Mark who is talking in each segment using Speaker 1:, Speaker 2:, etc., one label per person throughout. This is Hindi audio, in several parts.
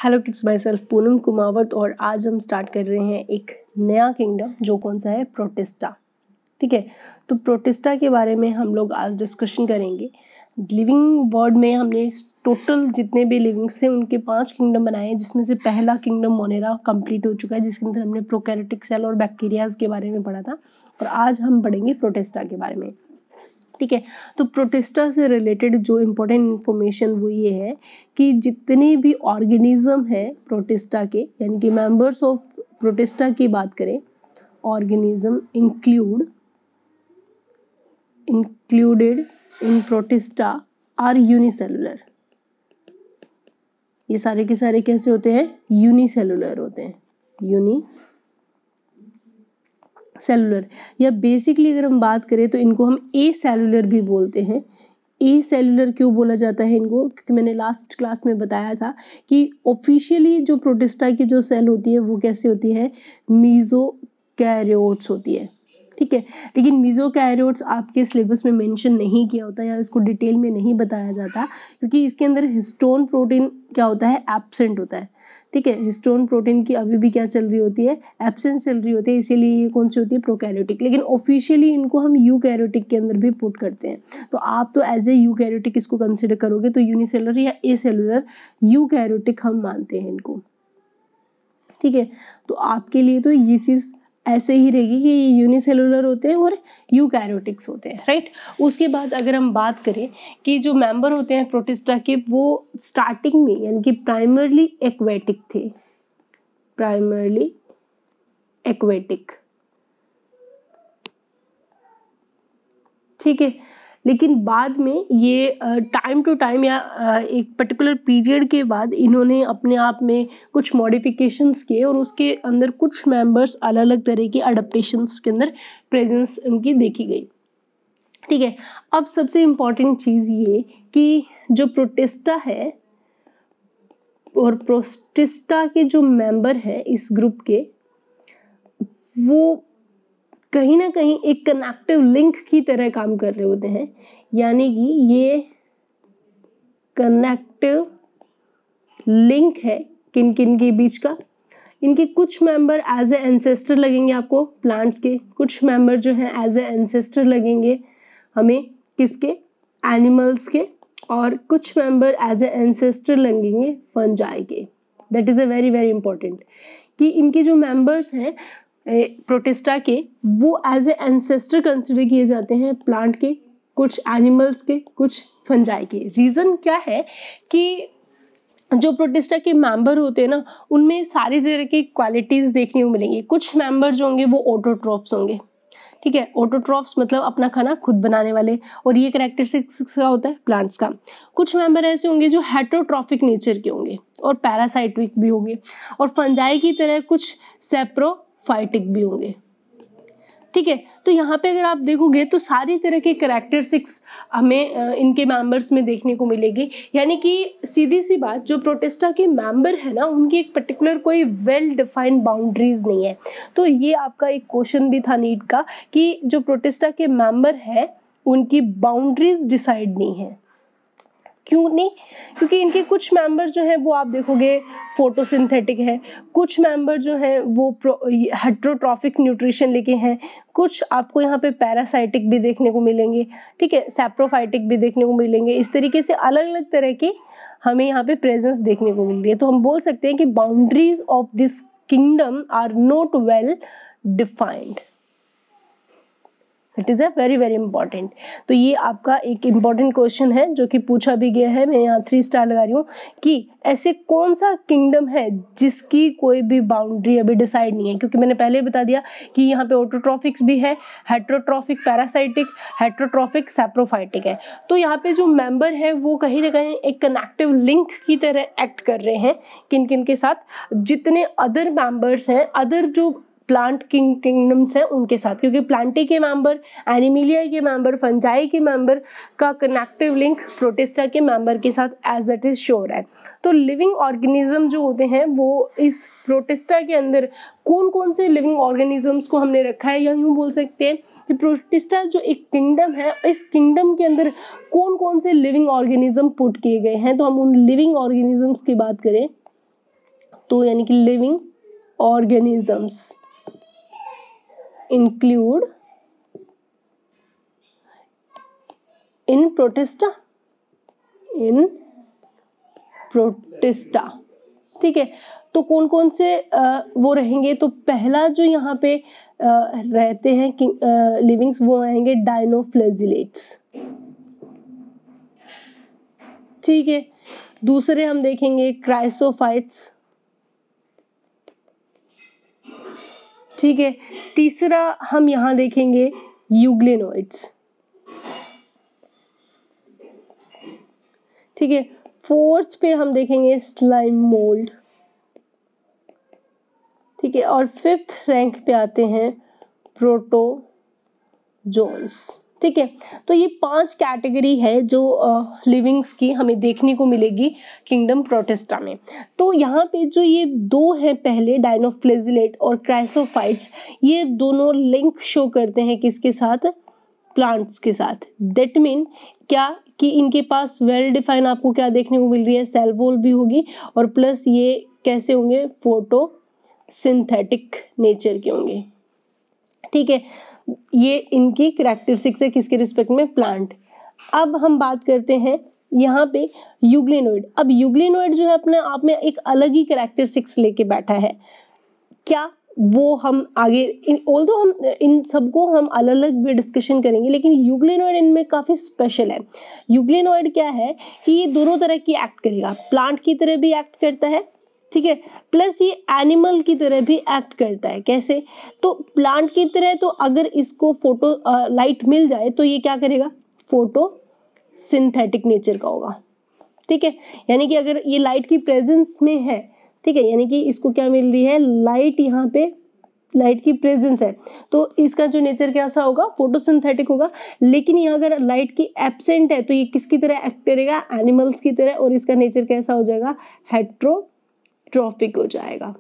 Speaker 1: Hello kids, my self Poonam Kumawat और आज हम स्टार्ट कर रहे हैं एक नया किंगडम जो कौन सा है, प्रोटिस्टा। ठीक है, तो प्रोटिस्टा के बारे में हम लोग आज डिस्कशन करेंगे। लिविंग वर्ल्ड में हमने टोटल जितने भी लिविंग्स थे उनके 5 किंगडम बनाए हैं, जिसमें से पहला किंगडम मोनेरा कंप्लीट हो चुका है, जिसके अंदर हमने प्रोकैरियोटिक सेल और बैक्टीरियाज के बारे में पढ़ा था। और आज हम पढ़ेंगे प्रोटिस्टा के बारे में। ठीक है, तो प्रोटिस्टा से रिलेटेड जो इम्पोर्टेंट इन्फॉर्मेशन वो ये है कि जितने भी ऑर्गेनिज्म है प्रोटिस्टा के, यानी कि मेंबर्स ऑफ प्रोटिस्टा की बात करें, organism included in Protista are unicellular. ये सारे के सारे कैसे होते हैं? यूनिसेलुलर होते हैं, सेलुलर। या बेसिकली अगर हम बात करें तो इनको हम ए सेलुलर भी बोलते हैं। ए सेलुलर क्यों बोला जाता है इनको? क्योंकि मैंने लास्ट क्लास में बताया था कि ऑफिशियली जो प्रोटिस्टा की जो सेल होती है वो कैसे होती है, मीजोकैरियोट्स होती है। ठीक है, लेकिन मीजोकैरियोट्स आपके सिलेबस में मेंशन नहीं किया होता या इसको डिटेल में नहीं बताया जाता, क्योंकि इसके अंदर हिस्टोन प्रोटीन क्या होता है, एब्सेंट होता है। ठीक है, हिस्टोन प्रोटीन की अभी भी क्या चल रही होती है, एब्सेंस चल रही होती है, इसीलिए ये कौन सी होती है, प्रोकैरियोटिक। लेकिन ऑफिशियली इनको हम यूकैरियोटिक के अंदर भी पुट करते हैं। तो आप तो एज ए यूकैरियोटिक इसको कंसिडर करोगे, तो यूनिसेलुलर या ए सेलुलर यूकैरियोटिक हम मानते हैं इनको। ठीक है, तो आपके लिए तो ये चीज ऐसे ही रहेगी कि ये यूनिसेलुलर होते हैं और यूकैरियोटिक्स होते हैं, राइट। उसके बाद अगर हम बात करें कि जो मेंबर होते हैं प्रोटिस्टा के, वो स्टार्टिंग में यानी कि प्राइमरली एक्वेटिक थे, ठीक है। लेकिन बाद में ये टाइम टू टाइम या एक पर्टिकुलर पीरियड के बाद इन्होंने अपने आप में कुछ मॉडिफिकेशंस किए और उसके अंदर कुछ मेंबर्स अलग अलग तरह के अडेप्टेशंस के अंदर प्रेजेंस उनकी देखी गई। ठीक है, अब सबसे इम्पॉर्टेंट चीज ये कि जो प्रोटिस्टा है और प्रोटिस्टा के जो मेंबर है इस ग्रुप के, वो कहीं ना कहीं एक कनेक्टिव लिंक की तरह काम कर रहे होते हैं। यानी कि ये कनेक्टिव लिंक है किन किन के बीच का। इनके कुछ मेंबर एज ए एंसेस्टर लगेंगे आपको प्लांट्स के, कुछ मेंबर जो हैं एज ए एंसेस्टर लगेंगे हमें किसके, एनिमल्स के, और कुछ मेंबर एज ए एंसेस्टर लगेंगे फंजाई के। That is a very very important कि इनके जो मेंबर्स हैं प्रोटिस्टा के, वो एज ए एंसेस्टर कंसिडर किए जाते हैं प्लांट के, कुछ एनिमल्स के, कुछ फंजाई के। रीजन क्या है कि जो प्रोटिस्टा के मेंबर होते हैं ना, उनमें सारी तरह की क्वालिटीज देखने को मिलेंगी। कुछ मेंबर जो होंगे वो ऑटोट्रॉफ्स होंगे। ठीक है, ऑटोट्रॉफ्स मतलब अपना खाना खुद बनाने वाले, और ये कैरेक्टरिस्टिक्स का होता है प्लांट्स का। कुछ मेंबर ऐसे होंगे जो हेटेरोट्रॉफिक नेचर के होंगे और पैरासाइटिक भी होंगे, और फंजाई की तरह कुछ सेप्रोफाइटिक भी होंगे। ठीक है, तो यहाँ पे अगर आप देखोगे तो सारी तरह के कैरेक्टरिस्टिक्स हमें इनके मेंबर्स में देखने को मिलेगी। यानी कि सीधी सी बात, जो प्रोटिस्टा के मेंबर है ना, उनकी एक पर्टिकुलर कोई वेल डिफाइंड बाउंड्रीज नहीं है। तो ये आपका एक क्वेश्चन भी था नीट का कि जो प्रोटिस्टा के मेंबर है उनकी बाउंड्रीज डिसाइड नहीं है। क्यों नहीं? क्योंकि इनके कुछ मेंबर जो हैं वो आप देखोगे फोटोसिंथेटिक है, कुछ मेंबर जो हैं वो हेटेरोट्रॉफिक न्यूट्रिशन लेके हैं, कुछ आपको यहाँ पे पैरासाइटिक भी देखने को मिलेंगे, ठीक है, सैप्रोफाइटिक भी देखने को मिलेंगे। इस तरीके से अलग अलग तरह की हमें यहाँ पे प्रेजेंस देखने को मिल रही है। तो हम बोल सकते हैं कि boundaries of this kingdom are not well defined. It is a very very important. तो ये आपका एक इंपॉर्टेंट क्वेश्चन है जो कि पूछा भी गया है। मैं यहाँ 3 स्टार लगा रही हूँ कि ऐसे कौन सा किंगडम है जिसकी कोई भी बाउंड्री अभी डिसाइड नहीं है। क्योंकि मैंने पहले बता दिया कि यहाँ पे ऑटोट्रॉफिक्स भी है, हेटेरोट्रॉफिक पैरासाइटिक, हेटेरोट्रॉफिक सैप्रोफाइटिक है। तो यहाँ पे जो मेंबर है वो कहीं ना कहीं एक कनेक्टिव लिंक की तरह एक्ट कर रहे हैं किन किन के साथ, जितने अदर मेंबर्स हैं, अदर जो प्लांट किंगडम्स हैं उनके साथ। क्योंकि प्लांटी के मेंबर, एनिमिलिया के मेंबर, फंजाई के मेंबर का कनेक्टिव लिंक प्रोटिस्टा के मेंबर के साथ एज दैट इज श्योर है। तो लिविंग ऑर्गेनिज्म जो होते हैं वो इस प्रोटिस्टा के अंदर कौन कौन से लिविंग ऑर्गेनिजम्स को हमने रखा है, या यूं बोल सकते हैं कि प्रोटिस्टा जो एक किंगडम है, इस किंगडम के अंदर कौन कौन से लिविंग ऑर्गेनिज्म पुट किए गए हैं। तो हम उन लिविंग ऑर्गेनिजम्स की बात करें तो यानी कि living organisms include in protista, ठीक है। तो कौन कौन से वो रहेंगे, तो पहला जो यहाँ पे रहते हैं लिविंग्स वो आएंगे डायनोफ्लेजिलेट्स, ठीक है। दूसरे हम देखेंगे क्राइसोफाइट्स, ठीक है। तीसरा हम यहाँ देखेंगे यूग्लेनोइड्स, ठीक है। फोर्थ पे हम देखेंगे स्लाइम मोल्ड, ठीक है। और फिफ्थ रैंक पे आते हैं प्रोटोजोन्स, ठीक है। तो ये 5 कैटेगरी है जो लिविंग्स की हमें देखने को मिलेगी किंगडम प्रोटिस्टा में। तो यहाँ पे जो ये 2 हैं पहले डायनोफ्लेजिलेट और क्राइसोफाइट्स, ये दोनों लिंक शो करते हैं किसके साथ, प्लांट्स के साथ। दैट मीन क्या कि इनके पास वेल डिफाइन आपको क्या देखने को मिल रही है, सेल वॉल भी होगी और प्लस ये कैसे होंगे, फोटो सिंथेटिक नेचर के होंगे, ठीक है। ये इनकी कैरेक्टरिस्टिक्स है किसके रिस्पेक्ट में, प्लांट। अब हम बात करते हैं यहाँ पे यूग्लेनोइड। अब यूग्लेनोइड जो है अपने आप में एक अलग ही कैरेक्टरिस्टिक्स लेके बैठा है, क्या वो हम आगे ऑल्दो हम इन सबको हम अलग अलग भी डिस्कशन करेंगे, लेकिन यूग्लेनोइड इनमें काफी स्पेशल है। यूग्लेनोइड क्या है कि ये दोनों तरह की एक्ट करेगा, प्लांट की तरह भी एक्ट करता है, ठीक है, प्लस ये एनिमल की तरह भी एक्ट करता है। कैसे, तो प्लांट की तरह तो अगर इसको फोटो लाइट मिल जाए तो ये क्या करेगा, फोटो सिंथेटिक नेचर का होगा, ठीक है। यानी कि अगर ये लाइट की प्रेजेंस में है, ठीक है, यानी कि इसको क्या मिल रही है, लाइट, यहाँ पे लाइट की प्रेजेंस है, तो इसका जो नेचर कैसा होगा, फोटोसिंथेटिक होगा। लेकिन यहाँ अगर लाइट की एब्सेंट है तो ये किसकी तरह एक्ट करेगा, एनिमल्स की तरह, और इसका नेचर कैसा हो जाएगा, हेट्रोट्रॉफिक हो जाएगा,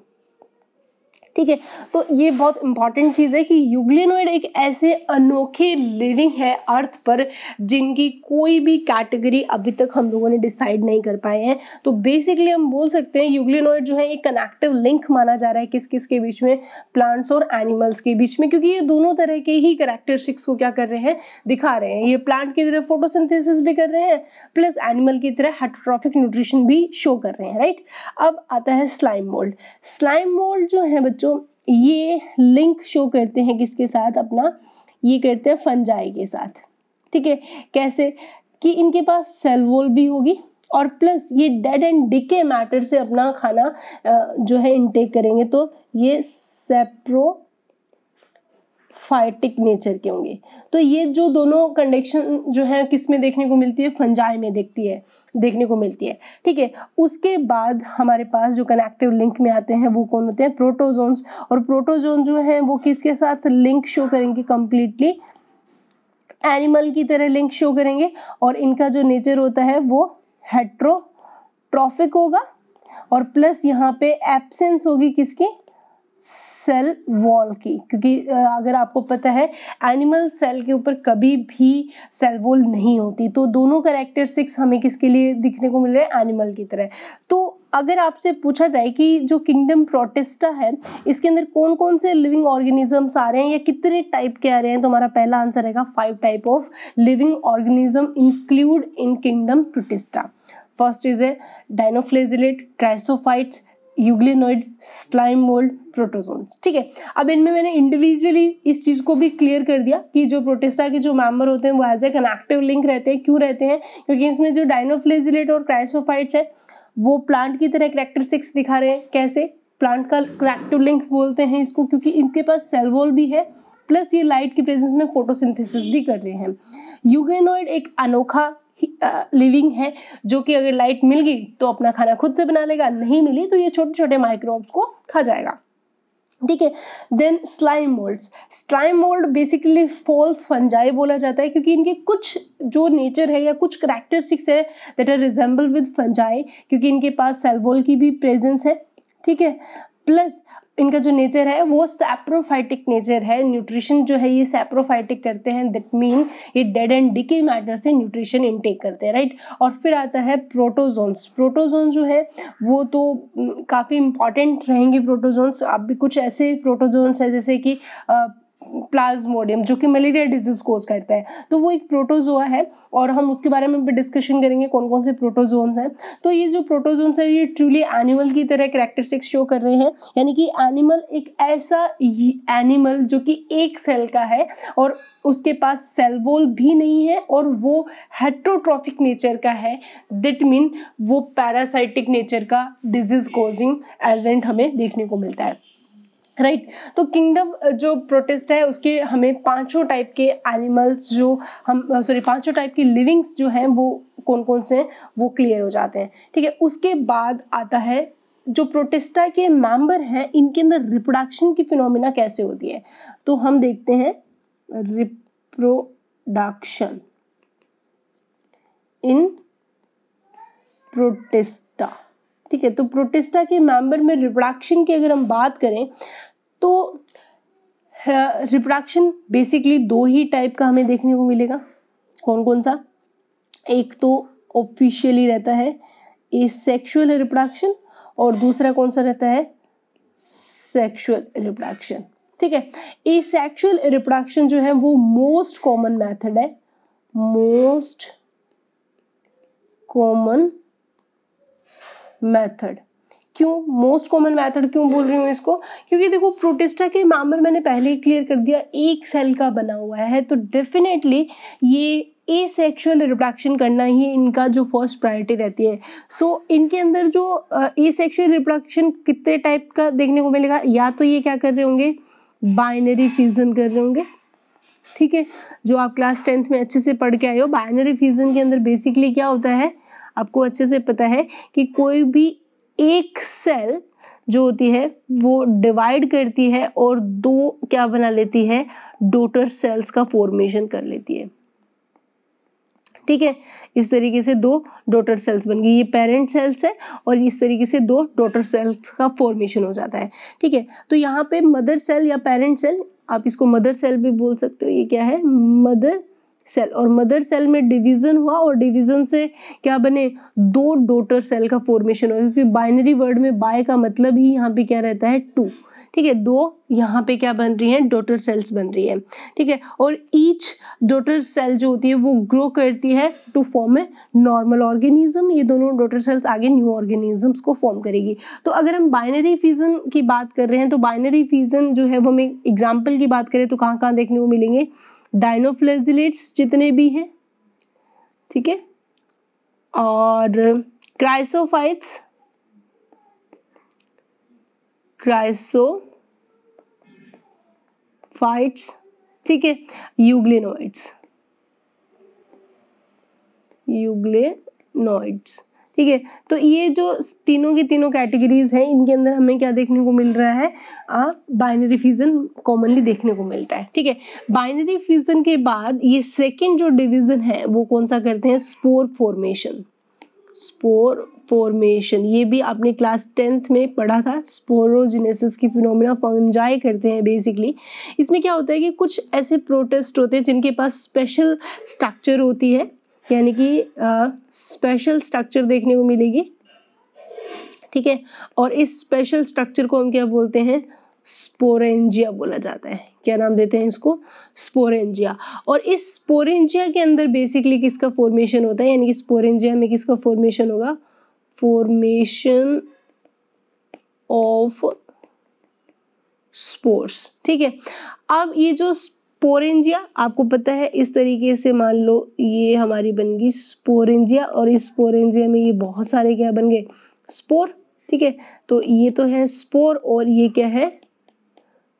Speaker 1: ठीक है। तो ये बहुत इंपॉर्टेंट चीज है कि यूग्लेनोइड एक ऐसे अनोखे लिविंग है अर्थ पर जिनकी कोई भी कैटेगरी अभी तक हम लोगों ने डिसाइड नहीं कर पाए हैं। तो बेसिकली हम बोल सकते हैं यूग्लेनोइड जो है एक कनेक्टिव लिंक माना जा रहा है किस किस के बीच में, प्लांट्स और एनिमल्स के बीच में, क्योंकि ये दोनों तरह के ही कैरेक्टरिस्टिक्स को क्या कर रहे हैं, दिखा रहे हैं। ये प्लांट की तरह फोटोसिंथेसिस भी कर रहे हैं, प्लस एनिमल की तरह हेटेरोट्रॉफिक न्यूट्रिशन भी शो कर रहे हैं, राइट। अब आता है स्लाइम मोल्ड। स्लाइम मोल्ड जो है बच्चों, ये लिंक शो करते हैं किसके साथ अपना, ये करते हैं फंजाई के साथ, ठीक है। कैसे कि इनके पास सेल वॉल भी होगी और प्लस ये डेड एंड डिके मैटर से अपना खाना जो है इनटेक करेंगे, तो ये सेप्रोफाइटिक नेचर के होंगे। तो ये जो दोनों कंडीशन जो है किस में देखने को मिलती है, फंजाई में देखने को मिलती है, ठीक है। उसके बाद हमारे पास जो कनेक्टिव लिंक में आते हैं वो कौन होते हैं, प्रोटोजोन्स। और प्रोटोजोन जो है वो किसके साथ लिंक शो करेंगे, कंप्लीटली एनिमल की तरह लिंक शो करेंगे, और इनका जो नेचर होता है वो हेट्रोट्रॉफिक होगा, और प्लस यहाँ पे एब्सेंस होगी किसकी, सेल वॉल की, क्योंकि अगर आपको पता है एनिमल सेल के ऊपर कभी भी सेल वॉल नहीं होती। तो दोनों कैरेक्टरिस्टिक्स हमें किसके लिए दिखने को मिल रहे हैं, एनिमल की तरह। तो अगर आपसे पूछा जाए कि जो किंगडम प्रोटिस्टा है इसके अंदर कौन कौन से लिविंग ऑर्गेनिजम्स आ रहे हैं या कितने टाइप के आ रहे हैं, तो हमारा पहला आंसर रहेगा 5 type of living organism include in kingdom Protista. First is a dinoflagellate, chrysophytes, euglenoid, slime mould, protozoans, ठीक है। अब इनमें मैंने इंडिविजुअली इस चीज को भी क्लियर कर दिया कि जो प्रोटिस्टा के जो मेंबर होते हैं वो एज ए कनेक्टिव लिंक रहते हैं। क्यों रहते हैं, क्योंकि इसमें जो डायनोफ्लेजिलेट और क्राइसोफाइट्स है वो प्लांट की तरह कैरेक्टरिस्टिक्स दिखा रहे हैं। कैसे, प्लांट का कनेक्टिव लिंक बोलते हैं इसको, क्योंकि इनके पास सेल वॉल भी है, प्लस ये लाइट की प्रेजेंस में फोटोसिंथेसिस भी कर रहे हैं। यूग्लेनोइड एक अनोखा लिविंग है जो कि अगर लाइट मिल गई तो अपना खाना खुद से बना लेगा, नहीं मिली तो ये छोटे छोटे माइक्रोब्स को खा जाएगा, ठीक है। Then slime moulds. Slime mould basically false fungi बोला जाता है, क्योंकि इनके कुछ जो नेचर है या कुछ कैरेक्टरिस्टिक्स है that are resemble with fungi, क्योंकि इनके पास सेल वॉल की भी प्रेजेंस है, ठीक है। प्लस इनका जो नेचर है वो सैप्रोफाइटिक नेचर है, न्यूट्रिशन जो है ये सैप्रोफाइटिक करते हैं, दैट मीन ये डेड एंड डिके मैटर से न्यूट्रिशन इनटेक करते हैं, राइट। और फिर आता है प्रोटोजोन्स। प्रोटोजोन जो है वो तो काफ़ी इंपॉर्टेंट रहेंगे प्रोटोजोन्स। अब भी कुछ ऐसे प्रोटोजोन्स है जैसे कि प्लाज्मोडियम जो कि मलेरिया डिजीज कोज करता है, तो वो एक प्रोटोजोआ है और हम उसके बारे में भी डिस्कशन करेंगे कौन कौन से प्रोटोजोन्स हैं। तो ये जो प्रोटोजोन्स है ये ट्रूली एनिमल की तरह कैरेक्टरिस्टिक्स शो कर रहे हैं, यानी कि एनिमल एक ऐसा एनिमल जो कि एक सेल का है और उसके पास सेल वॉल भी नहीं है और वो हेट्रोट्रॉफिक नेचर का है, दैट मीन वो पैरासाइटिक नेचर का डिजीज कोजिंग एजेंट हमें देखने को मिलता है, राइट। तो किंगडम जो प्रोटिस्ट है उसके हमें पांचों टाइप के एनिमल्स जो हम पांचों टाइप की लिविंग्स जो हैं वो कौन कौन से हैं वो क्लियर हो जाते हैं, ठीक है। उसके बाद आता है जो प्रोटिस्टा के मेंबर हैं इनके अंदर रिप्रोडक्शन की फिनोमिना कैसे होती है, तो हम देखते हैं रिप्रोडक्शन इन प्रोटिस्टा, ठीक है। तो प्रोटिस्टा के मेंबर में रिप्रोडक्शन की अगर हम बात करें तो रिप्रोडक्शन बेसिकली दो ही टाइप का हमें देखने को मिलेगा। कौन कौन सा? एक तो ऑफिशियली रहता है एसेक्सुअल रिप्रोडक्शन और दूसरा कौन सा रहता है? सेक्सुअल रिप्रोडक्शन, ठीक है। एसेक्सुअल रिप्रोडक्शन जो है वो मोस्ट कॉमन मेथड है, मोस्ट कॉमन मेथड। क्यों मोस्ट कॉमन मेथड क्यों बोल रही हूँ इसको? क्योंकि देखो प्रोटिस्टा के मेंबर मैंने पहले ही क्लियर कर दिया एक सेल का बना हुआ है, तो डेफिनेटली ये एसेक्सुअल रिप्रोडक्शन करना ही इनका जो फर्स्ट प्रायोरिटी रहती है। सो इनके अंदर जो एसेक्सुअल रिप्रोडक्शन कितने टाइप का देखने को मिलेगा? या तो ये क्या कर रहे होंगे? बाइनरी फिजन कर रहे होंगे, ठीक है। जो आप क्लास 10th में अच्छे से पढ़ के आए हो, बाइनरी फिजन के अंदर बेसिकली क्या होता है आपको अच्छे से पता है कि कोई भी एक सेल जो होती है वो डिवाइड करती है और दो क्या बना लेती है? डॉटर सेल्स का फॉर्मेशन कर लेती है, ठीक है। इस तरीके से दो डॉटर सेल्स बन गई, ये पेरेंट सेल्स है और इस तरीके से दो डॉटर सेल्स का फॉर्मेशन हो जाता है, ठीक है। तो यहाँ पे मदर सेल या पेरेंट सेल, आप इसको मदर सेल भी बोल सकते हो, ये क्या है? Mother cell. और मदर सेल में डिवीजन हुआ और डिवीजन से क्या बने? दो डॉटर सेल का फॉर्मेशन हुआ, क्योंकि बाइनरी वर्ड में बाय का मतलब ही यहाँ पे क्या रहता है? टू, ठीक है। दो यहाँ पे क्या बन रही है? डॉटर सेल्स बन रही है, ठीक है। और ईच डॉटर सेल जो होती है वो ग्रो करती है to form a normal organism. ये दोनों डॉटर सेल्स आगे न्यू ऑर्गेनिजम्स को फॉर्म करेगी। तो अगर हम बाइनरी फिजन की बात कर रहे हैं तो बाइनरी फिजन जो है वो हम एग्जाम्पल की बात करें तो कहाँ कहाँ देखने को मिलेंगे? डायनोफ्लेजिलेट्स जितने भी हैं, ठीक है, और क्राइसोफाइट्स, ठीक है, यूग्लिनोइड्स, ठीक है। तो ये जो तीनों की तीनों कैटेगरीज हैं इनके अंदर हमें क्या देखने को मिल रहा है? बाइनरी फिजन कॉमनली देखने को मिलता है, ठीक है। बाइनरी फिजन के बाद ये सेकंड जो डिवीजन है वो कौन सा करते हैं? Spore formation. स्पोर फॉर्मेशन ये भी आपने क्लास 10th में पढ़ा था, स्पोरोजेनेसिस की फिनोमिना फंजाई करते हैं बेसिकली। इसमें क्या होता है कि कुछ ऐसे प्रोटिस्ट होते हैं जिनके पास स्पेशल स्ट्रक्चर होती है, यानी कि स्पेशल स्ट्रक्चर देखने को मिलेगी, ठीक है। और इस स्पेशल स्ट्रक्चर को हम क्या बोलते हैं? स्पोरेंजिया बोला जाता है। क्या नाम देते हैं इसको? स्पोरेंजिया। और इस स्पोरेंजिया के अंदर बेसिकली किसका फॉर्मेशन होता है? यानी कि स्पोरेंजिया में किसका फॉर्मेशन होगा? फॉर्मेशन ऑफ स्पोर्स, ठीक है। अब ये जो स्पोरेंजिया आपको पता है इस तरीके से मान लो ये हमारी बन गई स्पोरेंजिया और इस स्पोरेंजिया में ये बहुत सारे क्या बन गए? स्पोर, ठीक है। तो ये तो है स्पोर और ये क्या है?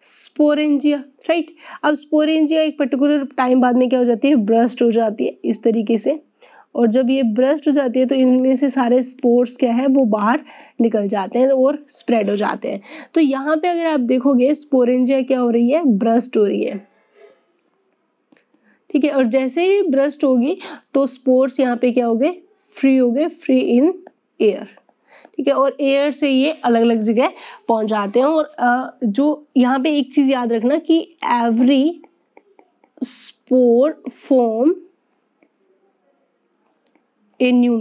Speaker 1: Sporangia, right. अब स्पोरेंजिया एक पर्टिकुलर टाइम बाद में क्या हो जाती है? ब्रस्ट हो जाती है इस तरीके से, और जब ये ब्रस्ट हो जाती है तो इनमें से सारे स्पोर्स क्या है वो बाहर निकल जाते हैं और स्प्रेड हो जाते हैं। तो यहाँ पे अगर आप देखोगे स्पोरेंजिया क्या हो रही है? ब्रस्ट हो रही है, ठीक है। और जैसे ही ब्रस्ट होगी तो स्पोर्स यहाँ पे क्या हो गए? फ्री हो गए, फ्री इन एयर, ठीक है, और एयर से ये अलग अलग जगह पहुंच जाते हैं। और जो यहाँ पे एक चीज याद रखना कि every spore form a new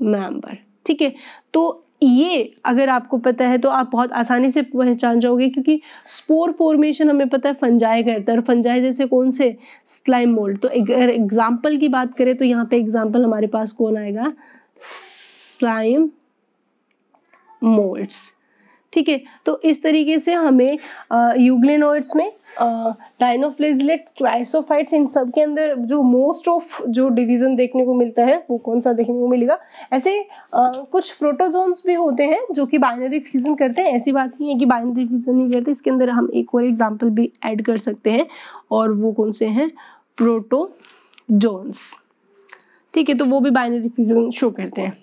Speaker 1: member, ठीक है। तो ये अगर आपको पता है तो आप बहुत आसानी से पहचान जाओगे, क्योंकि स्पोर फॉर्मेशन हमें पता है फंजाई करता है, और फंजाई जैसे कौन से, स्लाइम मोल्ड। तो अगर एग्जाम्पल की बात करें तो यहाँ पे एग्जाम्पल हमारे पास कौन आएगा, स्लाइम मोल्ड्स, ठीक है। तो इस तरीके से हमें यूग्लेनोइड्स में डायनोफ्लेजिलेट्स, क्लाइसोफाइट्स, इन सब के अंदर जो मोस्ट ऑफ जो डिवीजन देखने को मिलता है वो कौन सा देखने को मिलेगा। ऐसे कुछ प्रोटोजोन्स भी होते हैं जो कि बाइनरी फ्यूजन करते हैं, ऐसी बात नहीं है कि बाइनरी फ्यूजन नहीं करते। इसके अंदर हम एक और एग्जांपल भी ऐड कर सकते हैं, और वो कौन से हैं, प्रोटोजोन्स, ठीक है। तो वो भी बाइनरी फ्यूजन शो करते हैं।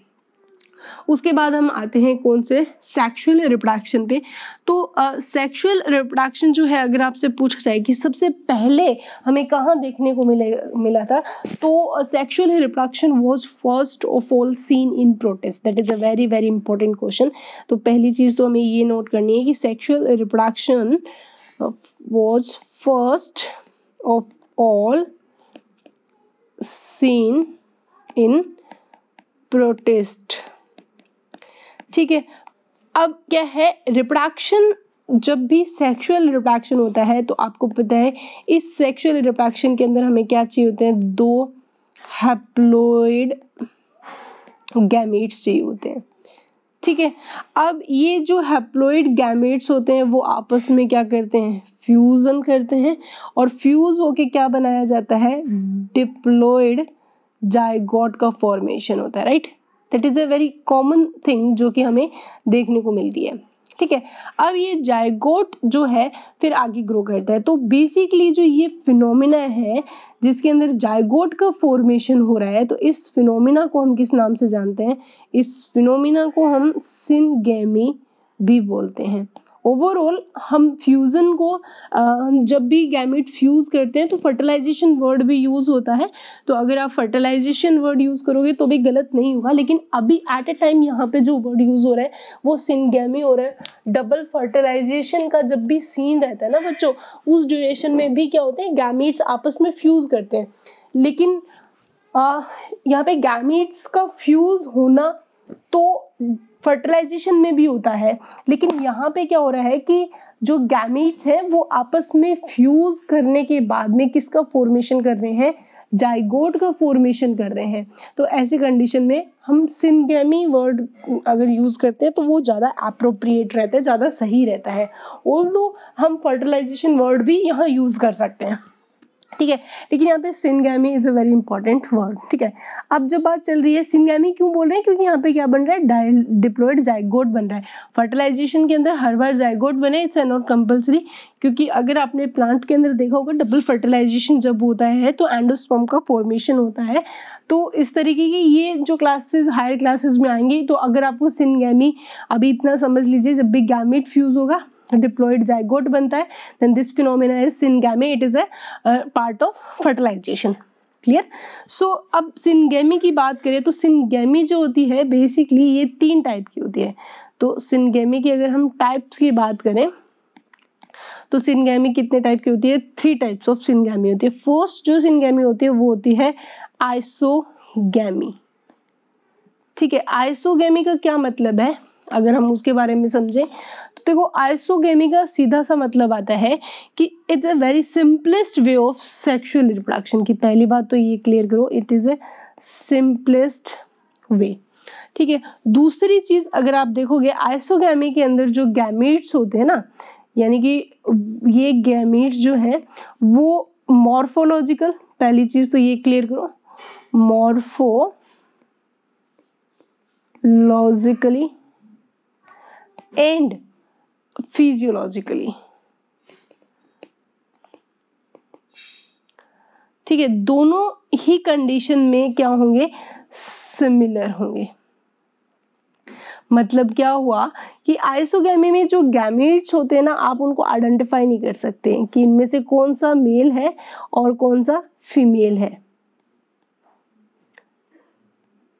Speaker 1: उसके बाद हम आते हैं कौन से, सेक्सुअल रिप्रोडक्शन पे। तो सेक्सुअल रिप्रोडक्शन जो है, अगर आपसे पूछा जाए कि सबसे पहले हमें कहाँ देखने को मिला था, तो sexual reproduction was first of all seen in protist. That is a very very important question. तो पहली चीज तो हमें ये नोट करनी है कि sexual reproduction was first of all seen in protist, ठीक है। अब क्या है, रिप्रोडक्शन, जब भी सेक्सुअल रिप्रोडक्शन होता है तो आपको पता है इस सेक्सुअल रिप्रोडक्शन के अंदर हमें क्या चाहिए होते हैं, 2 हैप्लॉइड गैमेट्स चाहिए होते हैं, ठीक है। अब ये जो हैप्लॉइड गैमेट्स होते हैं वो आपस में क्या करते हैं, फ्यूजन करते हैं, और फ्यूज होके क्या बनाया जाता है, डिप्लॉइड जाइगोट का फॉर्मेशन होता है, right. That is a very common thing जो कि हमें देखने को मिलती है, ठीक है। अब ये जाइगोट जो है फिर आगे ग्रो करता है। तो बेसिकली जो ये फिनोमिना है जिसके अंदर जाइगोट का फॉर्मेशन हो रहा है, तो इस फिनोमिना को हम किस नाम से जानते हैं, इस फिनोमिना को हम सिनगेमी भी बोलते हैं। ओवरऑल हम फ्यूजन को जब भी गैमेट फ्यूज करते हैं तो फर्टिलाइजेशन वर्ड भी यूज होता है। तो अगर आप फर्टिलाइजेशन वर्ड यूज करोगे तो भी गलत नहीं होगा, लेकिन अभी एट ए टाइम यहाँ पे जो वर्ड यूज हो रहा है वो सिनगेमी हो रहा है। डबल फर्टिलाइजेशन का जब भी सीन रहता है ना बच्चों, उस ड्यूरेशन में भी क्या होते हैं, गैमेट्स आपस में फ्यूज करते हैं। लेकिन यहाँ पे गैमेट्स का फ्यूज होना तो फर्टिलाइजेशन में भी होता है, लेकिन यहाँ पे क्या हो रहा है कि जो गैमेट्स हैं वो आपस में फ्यूज करने के बाद में किसका फॉर्मेशन कर रहे हैं, जाइगोट का फॉर्मेशन कर रहे हैं। तो ऐसी कंडीशन में हम सिनगेमी वर्ड अगर यूज करते हैं तो वो ज़्यादा एप्रोप्रिएट रहता है, ज़्यादा सही रहता है। ऑल्दो हम फर्टिलाइजेशन वर्ड भी यहाँ यूज कर सकते हैं, ठीक है। लेकिन यहाँ पे syngamy is a very important word, ठीक है। अब जब बात चल रही है सिनगेमी क्यों बोल रहे हैं, क्योंकि यहाँ पे क्या बन रहा है, डिप्लॉइड जाइगोट बन रहा है। फर्टिलाइजेशन के अंदर हर बार जाइगोट बने, इट्स नॉट कंपल्सरी, क्योंकि अगर आपने प्लांट के अंदर देखा होगा डबल फर्टिलाइजेशन जब होता है तो एंडोस्पर्म का फॉर्मेशन होता है। तो इस तरीके की ये जो क्लासेस हायर क्लासेस में आएंगी, तो अगर आपको सिनगेमी अभी इतना समझ लीजिए, जब भी गैमेट फ्यूज होगा डिप्लॉइड जाइगोट बनता है, then this phenomena is syngamy, it is a part of fertilization, क्लियर। सो अब सिनगेमी की बात करें तो सिनगेमी जो होती है बेसिकली ये 3 टाइप की होती है। तो सिनगेमी की अगर हम टाइप्स की बात करें तो सिनगेमी कितने टाइप की होती है, 3 टाइप्स ऑफ सिनगेमी होती है। फर्स्ट जो सिनगेमी होती है वो होती है आइसोगेमी, ठीक है। आइसोगेमी का क्या मतलब है, अगर हम उसके बारे में समझें तो देखो, आइसोगेमी का सीधा सा मतलब आता है कि it's a very simplest way of sexual reproduction की। पहली बात तो ये क्लियर करो, it is a simplest way, ठीक है। दूसरी चीज अगर आप देखोगे आइसोगेमी के अंदर जो गैमेट्स होते हैं ना, यानी कि ये गैमेट्स जो है वो मॉर्फोलॉजिकल, पहली चीज तो ये क्लियर करो, मॉर्फोलॉजिकली एंड फिजियोलॉजिकली, ठीक है, दोनों ही कंडीशन में क्या होंगे, सिमिलर होंगे। मतलब क्या हुआ कि आइसोगेमी में जो गैमेट्स होते हैं ना, आप उनको आइडेंटिफाई नहीं कर सकते कि इनमें से कौन सा मेल है और कौन सा फीमेल है।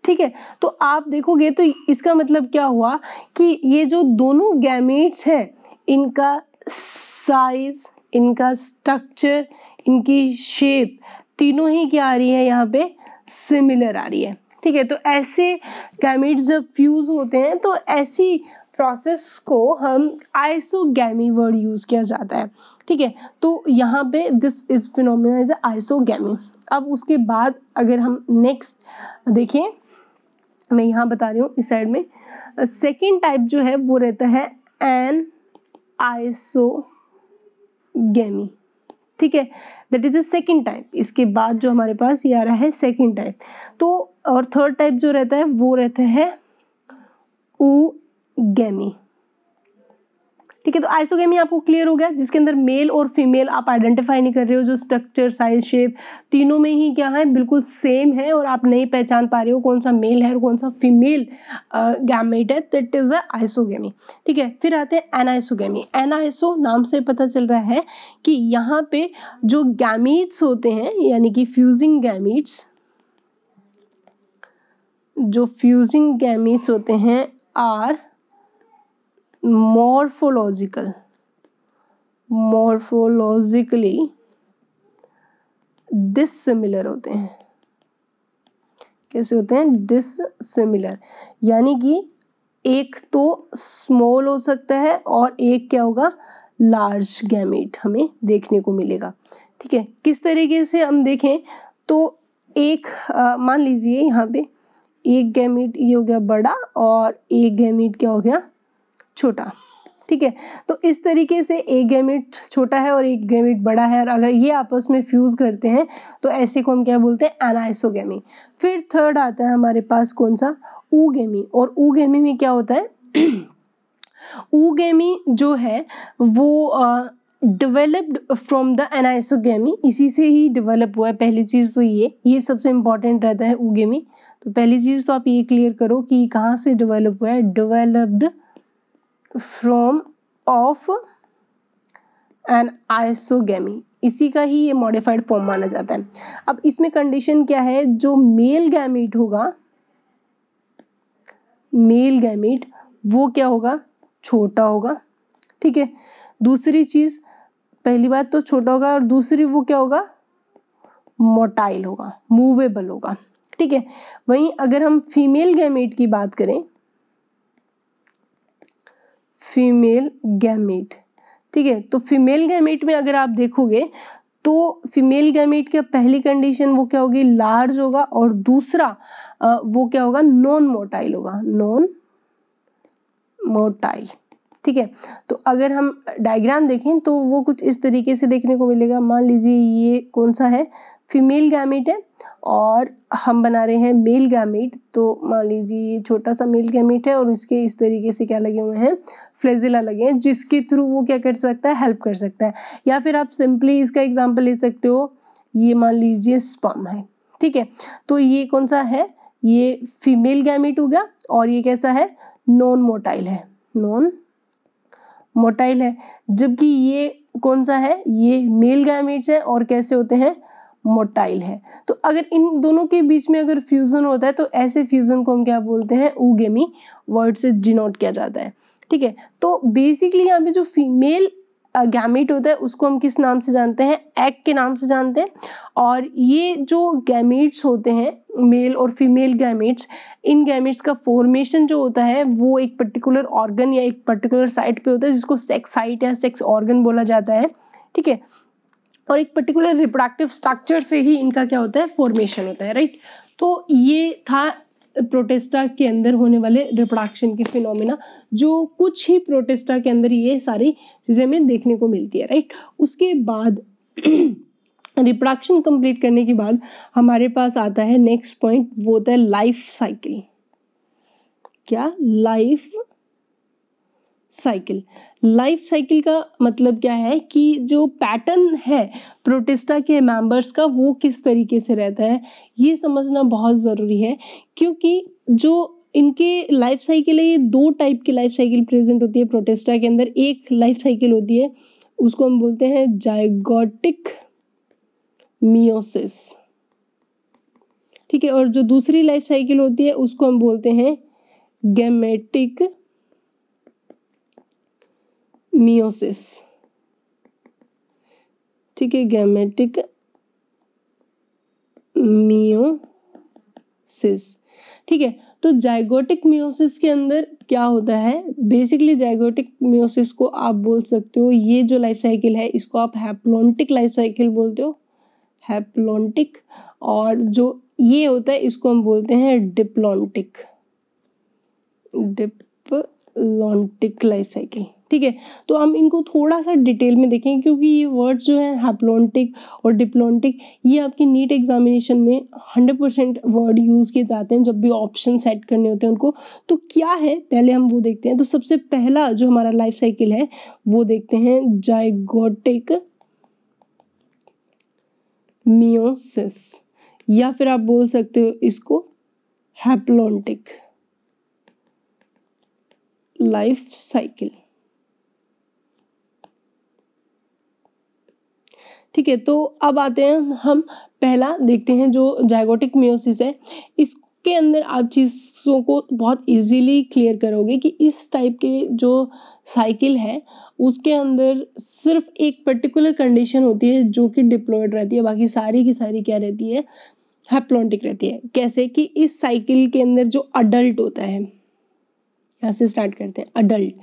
Speaker 1: ठीक है। तो आप देखोगे तो इसका मतलब क्या हुआ कि ये जो दोनों गैमेट्स हैं, इनका साइज, इनका स्ट्रक्चर, इनकी शेप, तीनों ही क्या आ रही है यहाँ पे, सिमिलर आ रही है। ठीक है, तो ऐसे गैमेट्स जब फ्यूज होते हैं तो ऐसी प्रोसेस को हम आइसोगैमी वर्ड यूज किया जाता है। ठीक है, तो यहाँ पे this is phenomena is isogamy. अब उसके बाद अगर हम नेक्स्ट देखें, मैं यहाँ बता रही हूँ इस साइड में, सेकेंड टाइप जो है वो रहता है एन आइसोगैमी। ठीक है, that is a second type. इसके बाद जो हमारे पास ये आ रहा है सेकेंड टाइप। तो और थर्ड टाइप जो रहता है वो रहता है ऊगैमी। ठीक है, तो आइसोगैमी आपको क्लियर हो गया, जिसके अंदर मेल और फीमेल आप आइडेंटिफाई नहीं कर रहे हो, जो स्ट्रक्चर, साइज, शेप तीनों में ही क्या है, बिल्कुल सेम है, और आप नहीं पहचान पा रहे हो कौन सा मेल है और कौन सा फीमेल गैमेट है, तो इट इज अ आइसोगैमी। ठीक है, फिर आते हैं एनाइसोगैमी। एनाइसो नाम से पता चल रहा है कि यहाँ पे जो गैमीट्स होते हैं, यानी कि फ्यूजिंग गैमीट्स, जो फ्यूजिंग गैमीट्स होते हैं आर मॉर्फोलॉजिकली डिसिमिलर होते हैं। कैसे होते हैं, डिसिमिलर, यानी कि एक तो स्मॉल हो सकता है और एक क्या होगा, लार्ज गैमेट हमें देखने को मिलेगा। ठीक है, किस तरीके से हम देखें तो एक मान लीजिए यहाँ पे एक गैमेट ये हो गया बड़ा और एक गैमेट क्या हो गया, छोटा। ठीक है, तो इस तरीके से एक गैमेट छोटा है और एक गैमेट बड़ा है, और अगर ये आपस में फ्यूज करते हैं तो ऐसे को हम क्या बोलते हैं, एनाइसोगैमी। फिर थर्ड आता है हमारे पास कौन सा, ऊगैमी। और ऊगैमी में क्या होता है, ऊगैमी जो है वो डेवलप्ड फ्रॉम द एनाइसोगैमी, इसी से ही डेवलप हुआ है। पहली चीज तो ये सबसे इंपॉर्टेंट रहता है ऊगैमी। तो पहली चीज तो आप ये क्लियर करो कि कहाँ से डेवलप हुआ है, developed from of anisogamy, इसी का ही ये मॉडिफाइड फॉर्म माना जाता है। अब इसमें कंडीशन क्या है, जो मेल गैमीट होगा, मेल गैमीट वो क्या होगा, छोटा होगा। ठीक है, दूसरी चीज, पहली बात तो छोटा होगा, और दूसरी वो क्या होगा, मोटाइल होगा, मूवेबल होगा। ठीक है, वहीं अगर हम फीमेल गैमीट की बात करें, फीमेल गैमीट, ठीक है, तो फीमेल गैमीट में अगर आप देखोगे तो फीमेल गैमीट का पहली कंडीशन वो क्या होगी, लार्ज होगा, और दूसरा वो क्या होगा, नॉन मोटाइल होगा, नॉन मोटाइल। ठीक है, तो अगर हम डायग्राम देखें तो वो कुछ इस तरीके से देखने को मिलेगा। मान लीजिए ये कौन सा है, फीमेल गैमीट है, और हम बना रहे हैं मेल गैमीट। तो मान लीजिए ये छोटा सा मेल गैमीट है और इसके इस तरीके से क्या लगे हुए हैं, फ्लैजिला लगे हैं, जिसके थ्रू वो क्या कर सकता है, हेल्प कर सकता है। या फिर आप सिंपली इसका एग्जांपल ले सकते हो, ये मान लीजिए स्पर्म है। ठीक है, तो ये कौन सा है, ये फीमेल गैमीट हो गया, और ये कैसा है, नॉन मोटाइल है, नॉन मोटाइल है। जबकि ये कौन सा है, ये मेल गैमीट्स है और कैसे होते हैं, मोटाइल है। तो अगर इन दोनों के बीच में अगर फ्यूजन होता है तो ऐसे फ्यूजन को हम क्या बोलते हैं, ऊगेमी वर्ड से डिनोट किया जाता है। ठीक है, तो बेसिकली यहाँ पे जो फीमेल गैमीट होता है उसको हम किस नाम से जानते हैं, एग के नाम से जानते हैं। और ये जो गैमीट्स होते हैं, मेल और फीमेल गैमीट्स, इन गैमीट्स का फॉर्मेशन जो होता है वो एक पर्टिकुलर ऑर्गन या एक पर्टिकुलर साइट पे होता है, जिसको सेक्स साइट या सेक्स ऑर्गन बोला जाता है। ठीक है, और एक पर्टिकुलर रिप्रोडक्टिव स्ट्रक्चर से ही इनका क्या होता है, फॉर्मेशन होता है, राइट। तो ये था प्रोटिस्टा के अंदर होने वाले रिप्रोडक्शन के फिनोमिना, जो कुछ ही प्रोटिस्टा के अंदर ये सारी चीजें हमें देखने को मिलती है, राइट। उसके बाद रिप्रोडक्शन कंप्लीट करने के बाद हमारे पास आता है नेक्स्ट पॉइंट, वो होता है लाइफ साइकिल। क्या, लाइफ साइकिल। लाइफ साइकिल का मतलब क्या है कि जो पैटर्न है प्रोटिस्टा के मेंबर्स का वो किस तरीके से रहता है, ये समझना बहुत ज़रूरी है। क्योंकि जो इनके लाइफ साइकिल है, ये दो टाइप की लाइफ साइकिल प्रेजेंट होती है प्रोटिस्टा के अंदर। एक लाइफ साइकिल होती है उसको हम बोलते हैं जाइगोटिक मियोसिस, ठीक है। और जो दूसरी लाइफ साइकिल होती है उसको हम बोलते हैं गैमेटिक मियोसिस। ठीक है, गैमेटिक मियोसिस। ठीक है, तो जाइगोटिक मियोसिस के अंदर क्या होता है, बेसिकली जाइगोटिक मियोसिस को आप बोल सकते हो, ये जो लाइफ साइकिल है इसको आप हैप्लॉन्टिक लाइफ साइकिल बोलते हो, हैप्लॉन्टिक। और जो ये होता है इसको हम बोलते हैं डिप्लॉन्टिक, डिप्लॉन्टिक लाइफ साइकिल। ठीक है, तो हम इनको थोड़ा सा डिटेल में देखेंगे क्योंकि ये वर्ड जो है हैप्लॉन्टिक और डिप्लॉन्टिक, ये आपकी नीट एग्जामिनेशन में 100% वर्ड यूज किए जाते हैं जब भी ऑप्शन सेट करने होते हैं उनको। तो क्या है पहले हम वो देखते हैं। तो सबसे पहला जो हमारा लाइफ साइकिल है वो देखते हैं जाइगोटिक मियोसिस, या फिर आप बोल सकते हो इसको हैप्लॉन्टिक लाइफ साइकिल। ठीक है, तो अब आते हैं हम पहला देखते हैं जो जाइगोटिक मियोसिस है। इसके अंदर आप चीज़ों को बहुत इजीली क्लियर करोगे कि इस टाइप के जो साइकिल है उसके अंदर सिर्फ एक पर्टिकुलर कंडीशन होती है जो कि डिप्लॉयड रहती है, बाकी सारी की सारी क्या रहती है, हैप्लॉन्टिक रहती है। कैसे कि इस साइकिल के अंदर जो अडल्ट होता है, यहाँ से स्टार्ट करते हैं, अडल्ट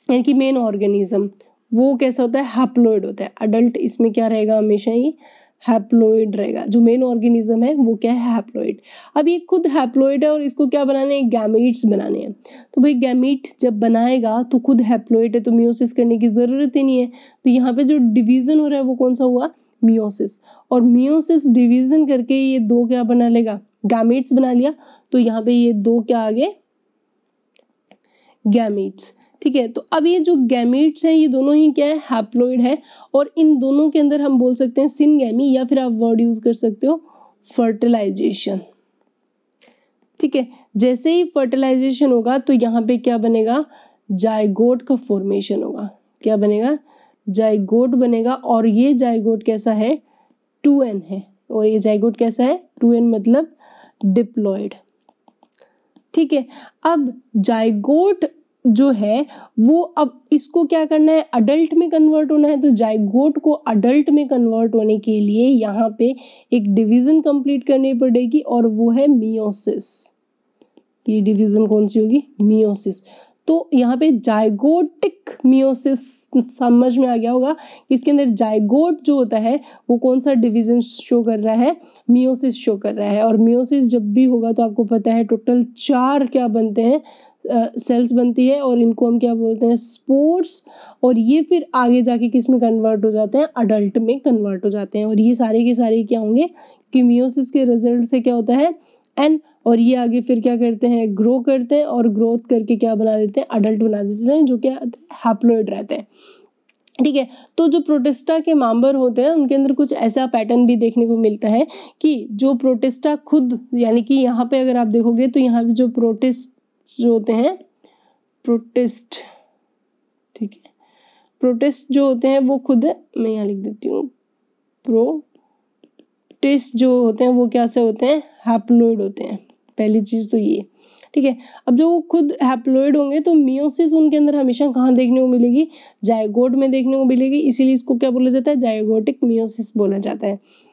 Speaker 1: यानी कि मेन ऑर्गेनिज्म, वो कैसा होता है, हैप्लॉइड होता है। अडल्ट इसमें क्या रहेगा, हमेशा ही हैप्लॉइड रहेगा। जो मेन ऑर्गेनिज्म है वो क्या है, हैप्लॉइड। अब ये खुद हैप्लॉइड है और इसको क्या बनाने हैं, गैमीट्स बनाने हैं। तो भाई गैमीट जब बनाएगा तो खुद हैप्लॉइड है तो मियोसिस करने की जरूरत ही नहीं है। तो यहाँ पे जो डिवीजन हो रहा है वो कौन सा हुआ, मियोसिस। और मियोसिस डिवीजन करके ये दो क्या बना लेगा, गैमीट्स बना लिया। तो यहाँ पे ये दो क्या आ गए, गैमीट्स। ठीक है, तो अब ये जो गैमीट्स हैं ये दोनों ही क्या है, हैप्लॉइड है। और इन दोनों के अंदर हम बोल सकते हैं सिनगैमी, या फिर आप वर्ड यूज कर सकते हो फर्टिलाइजेशन। ठीक है, जैसे ही फर्टिलाइजेशन होगा तो यहाँ पे क्या बनेगा, जाइगोट का फॉर्मेशन होगा। क्या बनेगा, जाइगोट बनेगा। और ये जाइगोट कैसा है, 2n है। और ये जाइगोट कैसा है, 2n मतलब डिप्लॉयड। ठीक है, अब जाइगोट जो है वो अब इसको क्या करना है, अडल्ट में कन्वर्ट होना है। तो जाइगोट को अडल्ट में कन्वर्ट होने के लिए यहाँ पे एक डिवीजन कंप्लीट करनी पड़ेगी और वो है मियोसिस। ये डिवीजन कौन सी होगी, मियोसिस। तो यहाँ पे जाइगोटिक मियोसिस समझ में आ गया होगा। इसके अंदर जाइगोट जो होता है वो कौन सा डिवीजन शो कर रहा है, मियोसिस शो कर रहा है। और मियोसिस जब भी होगा तो आपको पता है टोटल 4 क्या बनते हैं, सेल्स बनती है। और इनको हम क्या बोलते हैं, स्पोर्स। और ये फिर आगे जाके किस में कन्वर्ट हो जाते हैं, अडल्ट में कन्वर्ट हो जाते हैं। और ये सारे के सारे क्या होंगे कि मियोसिस के रिजल्ट से क्या होता है, एन। और ये आगे फिर क्या करते हैं, ग्रो करते हैं और ग्रोथ करके क्या बना देते हैं, अडल्ट बना देते हैं, जो क्या हैप्लॉइड रहते हैं। ठीक है, तो जो प्रोटिस्टा के मेंबर होते हैं उनके अंदर कुछ ऐसा पैटर्न भी देखने को मिलता है कि जो प्रोटिस्टा खुद, यानी कि यहाँ पे अगर आप देखोगे तो यहाँ पे जो प्रोटिस्ट जो होते हैं, प्रोटिस्ट, ठीक है, प्रोटिस्ट जो होते हैं वो खुद, मैं यहाँ लिख देती हूँ, प्रोटिस्ट जो होते हैं वो क्या से होते हैं, हैप्लॉइड होते हैं। पहली चीज तो ये। ठीक है, अब जो वो खुद हैप्लॉइड होंगे तो मियोसिस उनके अंदर हमेशा कहाँ देखने को मिलेगी, जाइगोट में देखने को मिलेगी। इसीलिए इसको क्या बोला जाता है, जाइगोटिक मियोसिस बोला जाता है।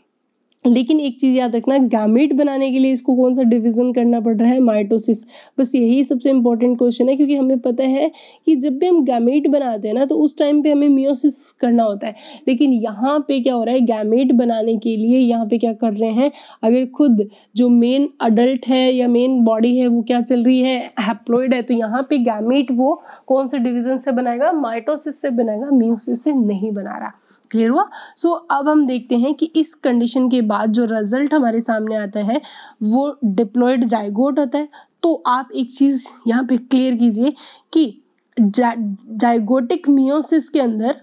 Speaker 1: लेकिन एक चीज याद रखना, गैमीट बनाने के लिए इसको कौन सा डिवीजन करना पड़ रहा है, माइटोसिस। बस यही सबसे इंपॉर्टेंट क्वेश्चन है, क्योंकि हमें पता है कि जब भी हम गैमीट बनाते हैं ना तो उस टाइम पे हमें मियोसिस करना होता है। लेकिन यहाँ पे क्या हो रहा है, गैमीट बनाने के लिए यहाँ पे क्या कर रहे हैं, अगर खुद जो मेन अडल्ट है या मेन बॉडी है वो क्या चल रही है, हैप्लॉइड है, तो यहाँ पे गैमीट वो कौन से डिवीजन से बनाएगा, माइटोसिस से बनाएगा, मियोसिस से नहीं बना रहा। क्लियर हुआ। सो अब हम देखते हैं कि इस कंडीशन के बाद जो रिजल्ट हमारे सामने आता है वो डिप्लॉयड जाइगोट होता है। तो आप एक चीज यहाँ पे क्लियर कीजिए कि जाइगोटिक मियोसिस के अंदर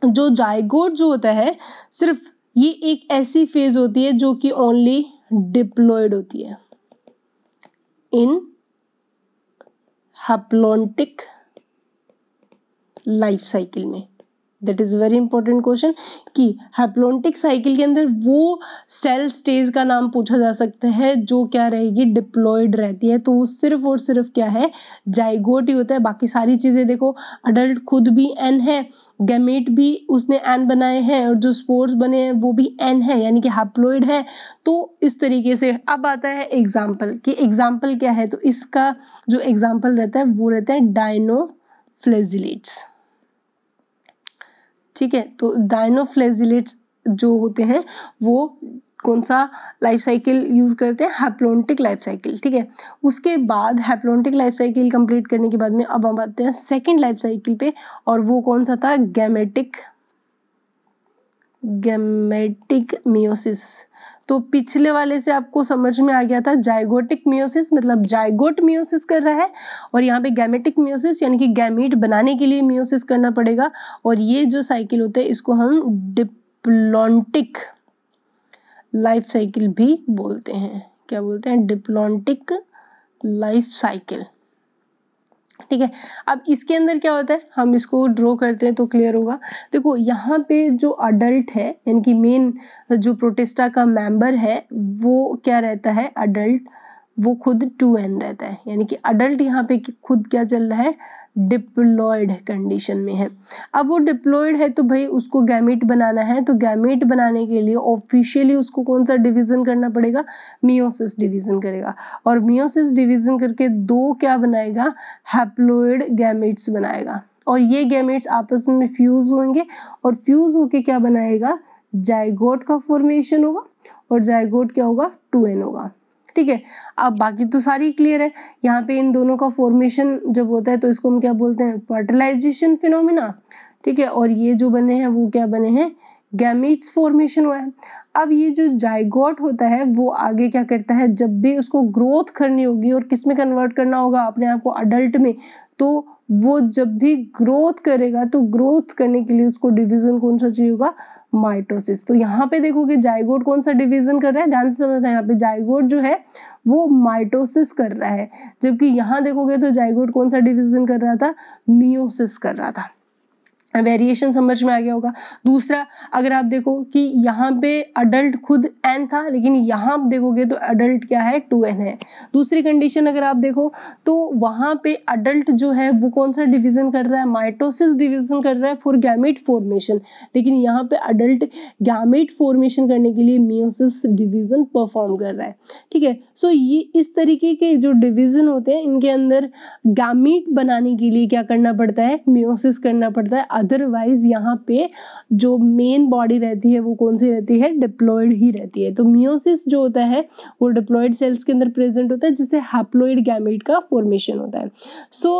Speaker 1: जो जाइगोट जो होता है, सिर्फ ये एक ऐसी फेज होती है जो कि ओनली डिप्लॉयड होती है इन हैप्लॉन्टिक लाइफ साइकिल में। That is very important question कि हैप्लोन्टिक साइकिल के अंदर वो सेल स्टेज का नाम पूछा जा सकता है जो क्या रहेगी, डिप्लॉयड रहती है। तो वो सिर्फ और सिर्फ क्या है, जाइगोट ही होता है। बाकी सारी चीजें देखो, अडल्ट खुद भी एन है, गैमेट भी उसने एन बनाए हैं, और जो स्पोर्स बने हैं वो भी एन है, यानी कि हैप्लोइड है। तो इस तरीके से अब आता है एग्जाम्पल, कि एग्जाम्पल क्या है। तो इसका जो एग्जाम्पल रहता है वो रहता है डायनोफ्लैजिलेट्स। ठीक है, तो डायनोफ्लैजिलेट्स जो होते हैं वो कौन सा लाइफ साइकिल यूज करते हैं, हैप्लोन्टिक लाइफ साइकिल। ठीक है, उसके बाद हैप्लोन्टिक लाइफ साइकिल कंप्लीट करने के बाद में अब हम आते हैं सेकंड लाइफ साइकिल पे, और वो कौन सा था, गैमेटिक मियोसिस। तो पिछले वाले से आपको समझ में आ गया था जाइगोटिक मियोसिस मतलब जाइगोट मियोसिस कर रहा है, और यहाँ पे गैमेटिक मियोसिस यानी कि गैमीट बनाने के लिए मियोसिस करना पड़ेगा। और ये जो साइकिल होता है इसको हम डिप्लॉन्टिक लाइफ साइकिल भी बोलते हैं। क्या बोलते हैं, डिप्लॉन्टिक लाइफ साइकिल। ठीक है, अब इसके अंदर क्या होता है, हम इसको ड्रॉ करते हैं तो क्लियर होगा। देखो यहाँ पे जो अडल्ट है, यानी कि मेन जो प्रोटिस्टा का मेंबर है वो क्या रहता है, अडल्ट वो खुद 2n रहता है, यानी कि अडल्ट यहाँ पे खुद क्या चल रहा है, डिप्लॉयड कंडीशन में है। अब वो डिप्लॉयड है तो भाई उसको गैमीट बनाना है, तो गैमीट बनाने के लिए ऑफिशियली उसको कौन सा डिवीजन करना पड़ेगा, मियोसिस डिवीजन करेगा, और मियोसिस डिवीजन करके दो क्या बनाएगा, हैप्लोइड गैमेट्स बनाएगा, और ये गैमेट्स आपस में फ्यूज होंगे, और फ्यूज होके क्या बनाएगा, जाइगोट का फॉर्मेशन होगा, और जाइगोट क्या होगा, 2n होगा। ठीक है, अब बाकी तो सारी क्लियर है। यहाँ पे इन दोनों का फॉर्मेशन जब होता है तो इसको हम क्या बोलते हैं, फर्टिलाइजेशन फिनोमिना। ठीक है, और ये जो बने हैं वो क्या बने हैं, गैमीट्स फॉर्मेशन हुआ है। अब ये जो जाइगोट होता है वो आगे क्या करता है, जब भी उसको ग्रोथ करनी होगी और किस में कन्वर्ट करना होगा, अपने आप को अडल्ट में, तो वो जब भी ग्रोथ करेगा तो ग्रोथ करने के लिए उसको डिवीजन कौन सा चाहिए होगा, माइटोसिस। तो यहाँ पे देखोगे जाइगोट कौन सा डिवीजन कर रहा है, ध्यान से समझना, यहाँ पे जाइगोट जो है वो माइटोसिस कर रहा है, जबकि यहाँ देखोगे तो जाइगोट कौन सा डिवीजन कर रहा था, मियोसिस कर रहा था। वेरिएशन समझ में आ गया होगा। दूसरा, अगर आप देखो कि यहाँ पे अडल्ट खुद n था, लेकिन यहाँ आप देखोगे तो अडल्ट क्या है, 2n है। दूसरी कंडीशन अगर आप देखो तो वहाँ पे अडल्ट जो है वो कौन सा डिवीजन कर रहा है, माइटोसिस डिवीजन कर रहा है फॉर गैमेट फॉर्मेशन, लेकिन यहाँ पे अडल्ट गैमेट फॉर्मेशन करने के लिए मियोसिस डिवीजन परफॉर्म कर रहा है। ठीक है, सो ये इस तरीके के जो डिवीजन होते हैं इनके अंदर गैमीट बनाने के लिए क्या करना पड़ता है, मियोसिस करना पड़ता है, अदरवाइज यहाँ पे जो मेन बॉडी रहती है वो कौन सी रहती है, डिप्लॉयड ही रहती है। तो मियोसिस जो होता है वो डिप्लॉयड सेल्स के अंदर प्रेजेंट होता है, जिससे हैप्लॉयड गैमीट का फॉर्मेशन होता है। सो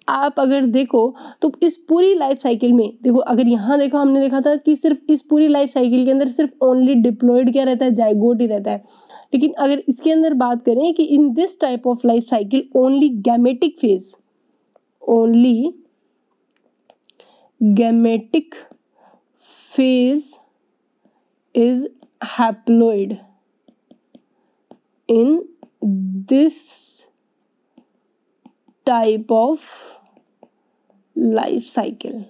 Speaker 1: आप अगर देखो तो इस पूरी लाइफ साइकिल में देखो, अगर यहाँ देखो हमने देखा था कि सिर्फ इस पूरी लाइफ साइकिल के अंदर सिर्फ ओनली डिप्लॉयड क्या रहता है, जाइगोट ही रहता है। लेकिन अगर इसके अंदर बात करें कि in this type of life cycle only gametic phase, only gametic phase is haploid in this type of life cycle।